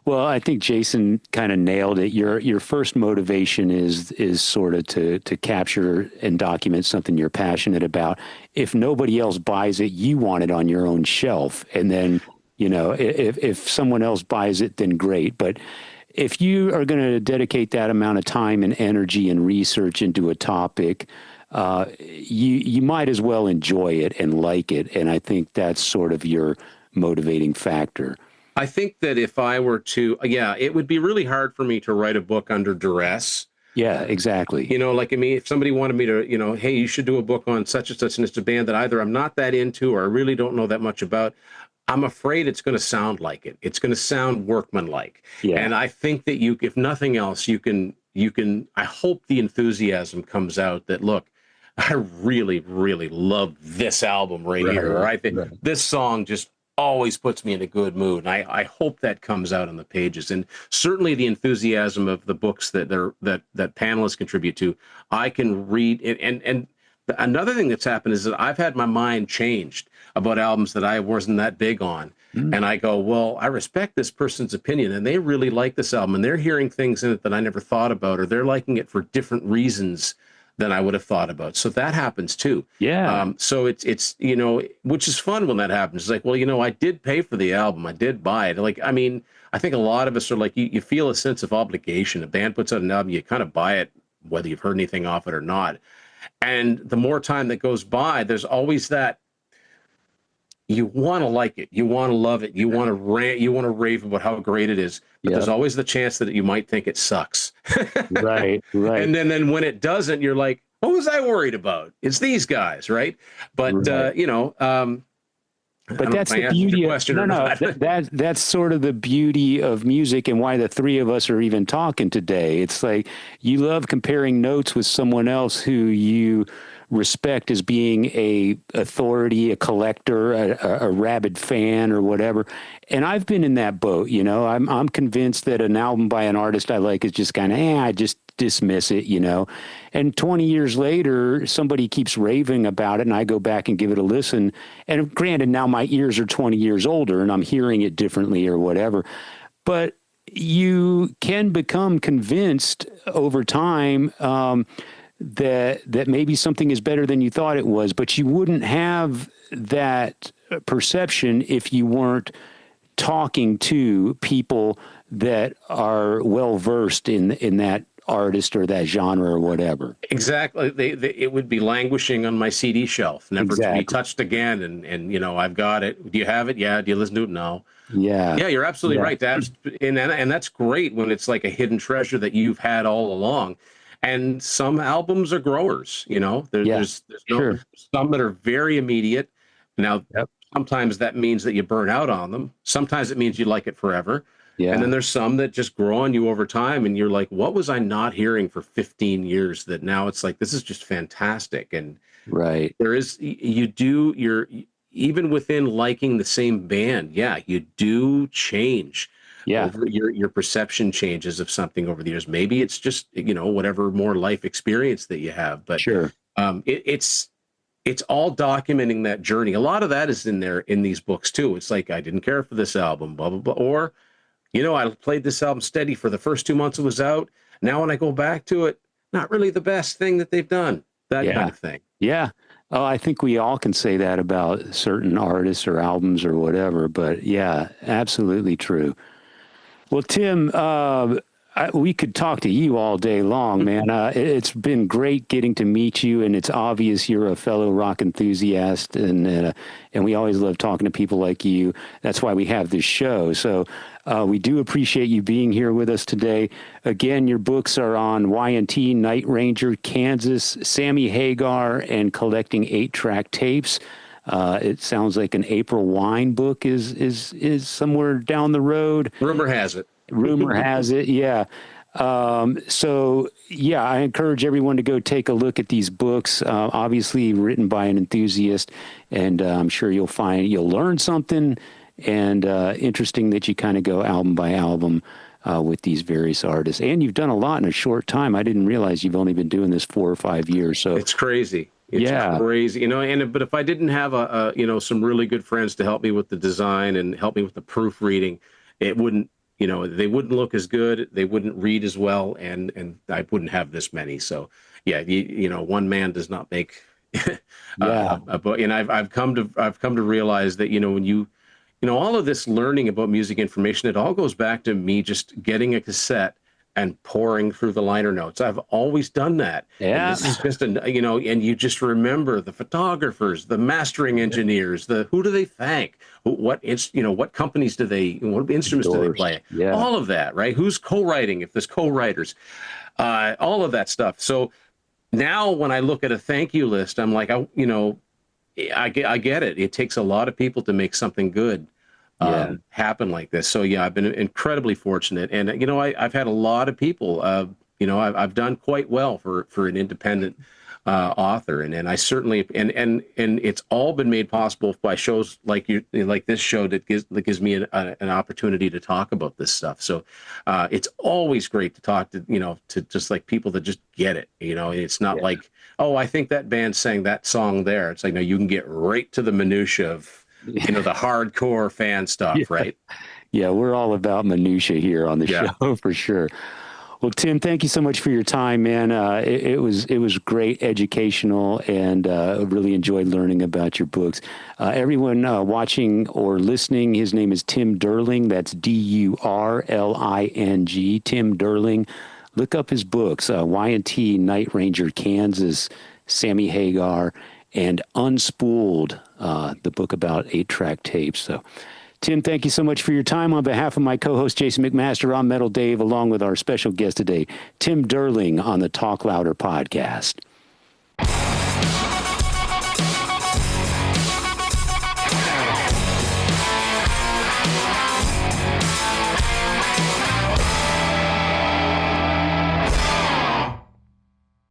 Well, I think Jason kind of nailed it. Your first motivation is sort of to capture and document something you're passionate about. If nobody else buys it, you want it on your own shelf. And then, if someone else buys it, then great. But if you are going to dedicate that amount of time and energy and research into a topic, you might as well enjoy it and like it. And I think that's sort of your motivating factor. I think that if I were to, it would be really hard for me to write a book under duress. Yeah, exactly. If somebody wanted me to, hey, you should do a book on such and such, and it's a band that either I'm not that into or I really don't know that much about, I'm afraid it's going to sound like it. It's going to sound workmanlike. Yeah. And I think that if nothing else, you can, I hope the enthusiasm comes out that, look, I really, really love this album right here. Or I think this song just always puts me in a good mood. And I hope that comes out on the pages. And certainly the enthusiasm of the books that panelists contribute to, I can read. And another thing that's happened is that I've had my mind changed about albums that I wasn't that big on. And I go, well, I respect this person's opinion and they really like this album and they're hearing things in it that I never thought about, or they're liking it for different reasons than I would have thought about. So that happens too. Yeah. So it's which is fun when that happens. It's like, well, I did pay for the album. I did buy it. Like, I mean, I think a lot of us are like, you feel a sense of obligation. A band puts out an album, you kind of buy it, whether you've heard anything off it or not. And the more time that goes by, there's always that, you want to like it, you want to love it, you want to rant, you want to rave about how great it is, but there's always the chance that you might think it sucks. Right. And then when it doesn't, you're like, what was I worried about? It's these guys, right? But but that's the beauty of that's sort of the beauty of music and why the three of us are even talking today. It's like you love comparing notes with someone else who you respect as being a authority, a collector, a rabid fan or whatever. And I've been in that boat, I'm convinced that an album by an artist I like is just kind of, I just dismiss it, and 20 years later, somebody keeps raving about it and I go back and give it a listen. And granted, now my ears are 20 years older and I'm hearing it differently or whatever, but you can become convinced over time, that maybe something is better than you thought it was, but you wouldn't have that perception if you weren't talking to people that are well versed in that artist or that genre or whatever. Exactly. It would be languishing on my CD shelf, never to be touched again. And I've got it. Do you have it? Yeah. Do you listen to it? No. Yeah. Yeah, you're absolutely right. And that's great when it's like a hidden treasure that you've had all along. And some albums are growers, there's some that are very immediate. Now, sometimes that means that you burn out on them. Sometimes it means you like it forever. Yeah. And then there's some that just grow on you over time. And you're like, what was I not hearing for 15 years that now it's like, this is just fantastic. And there is, you're even within liking the same band. Yeah, you do change. Yeah, your perception changes of something over the years. Maybe it's just whatever more life experience that you have. But it's all documenting that journey. A lot of that is in there in these books too. It's like, I didn't care for this album, blah blah blah, or I played this album steady for the first 2 months it was out. Now when I go back to it, not really the best thing that they've done. That kind of thing. Yeah. Oh, I think we all can say that about certain artists or albums or whatever, but yeah, absolutely true. Well, Tim, we could talk to you all day long, man. It's been great getting to meet you, and it's obvious you're a fellow rock enthusiast, and we always love talking to people like you. That's why we have this show. So we do appreciate you being here with us today. Again, your books are on Y&T, Night Ranger, Kansas, Sammy Hagar, and collecting 8-track tapes. It sounds like an April Wine book is somewhere down the road. Rumor has it. Rumor has it, yeah. So yeah, I encourage everyone to go take a look at these books. Obviously written by an enthusiast, and I'm sure you'll learn something, and interesting that you kind of go album by album with these various artists. And you've done a lot in a short time. I didn't realize you've only been doing this 4 or 5 years. So it's crazy. It's crazy, but if I didn't have some really good friends to help me with the design and help me with the proofreading, it wouldn't, they wouldn't look as good, they wouldn't read as well, and I wouldn't have this many. So yeah, one man does not make a book. And I've come to realize that, when all of this learning about music information, it all goes back to me just getting a cassette and pouring through the liner notes. I've always done that. Yeah. And this is just and you just remember the photographers, the mastering engineers, who do they thank? What companies what instruments do they play? Yeah. All of that, right? Who's co-writing, if there's co-writers, all of that stuff. So now when I look at a thank you list, I'm like, I get it. It takes a lot of people to make something good happen like this. So yeah, I've been incredibly fortunate, and I've had a lot of people. I've done quite well for an independent author, and I certainly and it's all been made possible by shows like this show that gives me an opportunity to talk about this stuff. So it's always great to talk to just like people that just get it. It's not like, oh, I think that band sang that song there. It's like, no, you can get right to the minutia of the hardcore fan stuff, right? Yeah, we're all about minutia here on the show for sure. Well, Tim, thank you so much for your time, man. It was great, educational, and really enjoyed learning about your books. Everyone watching or listening, his name is Tim Durling. That's Durling. Tim Durling. Look up his books: Y&T, Night Ranger, Kansas, Sammy Hagar, and Unspooled, the book about 8-track tapes. So, Tim, thank you so much for your time. On behalf of my co-host, Jason McMaster, I'm Metal Dave, along with our special guest today, Tim Durling on the Talk Louder podcast.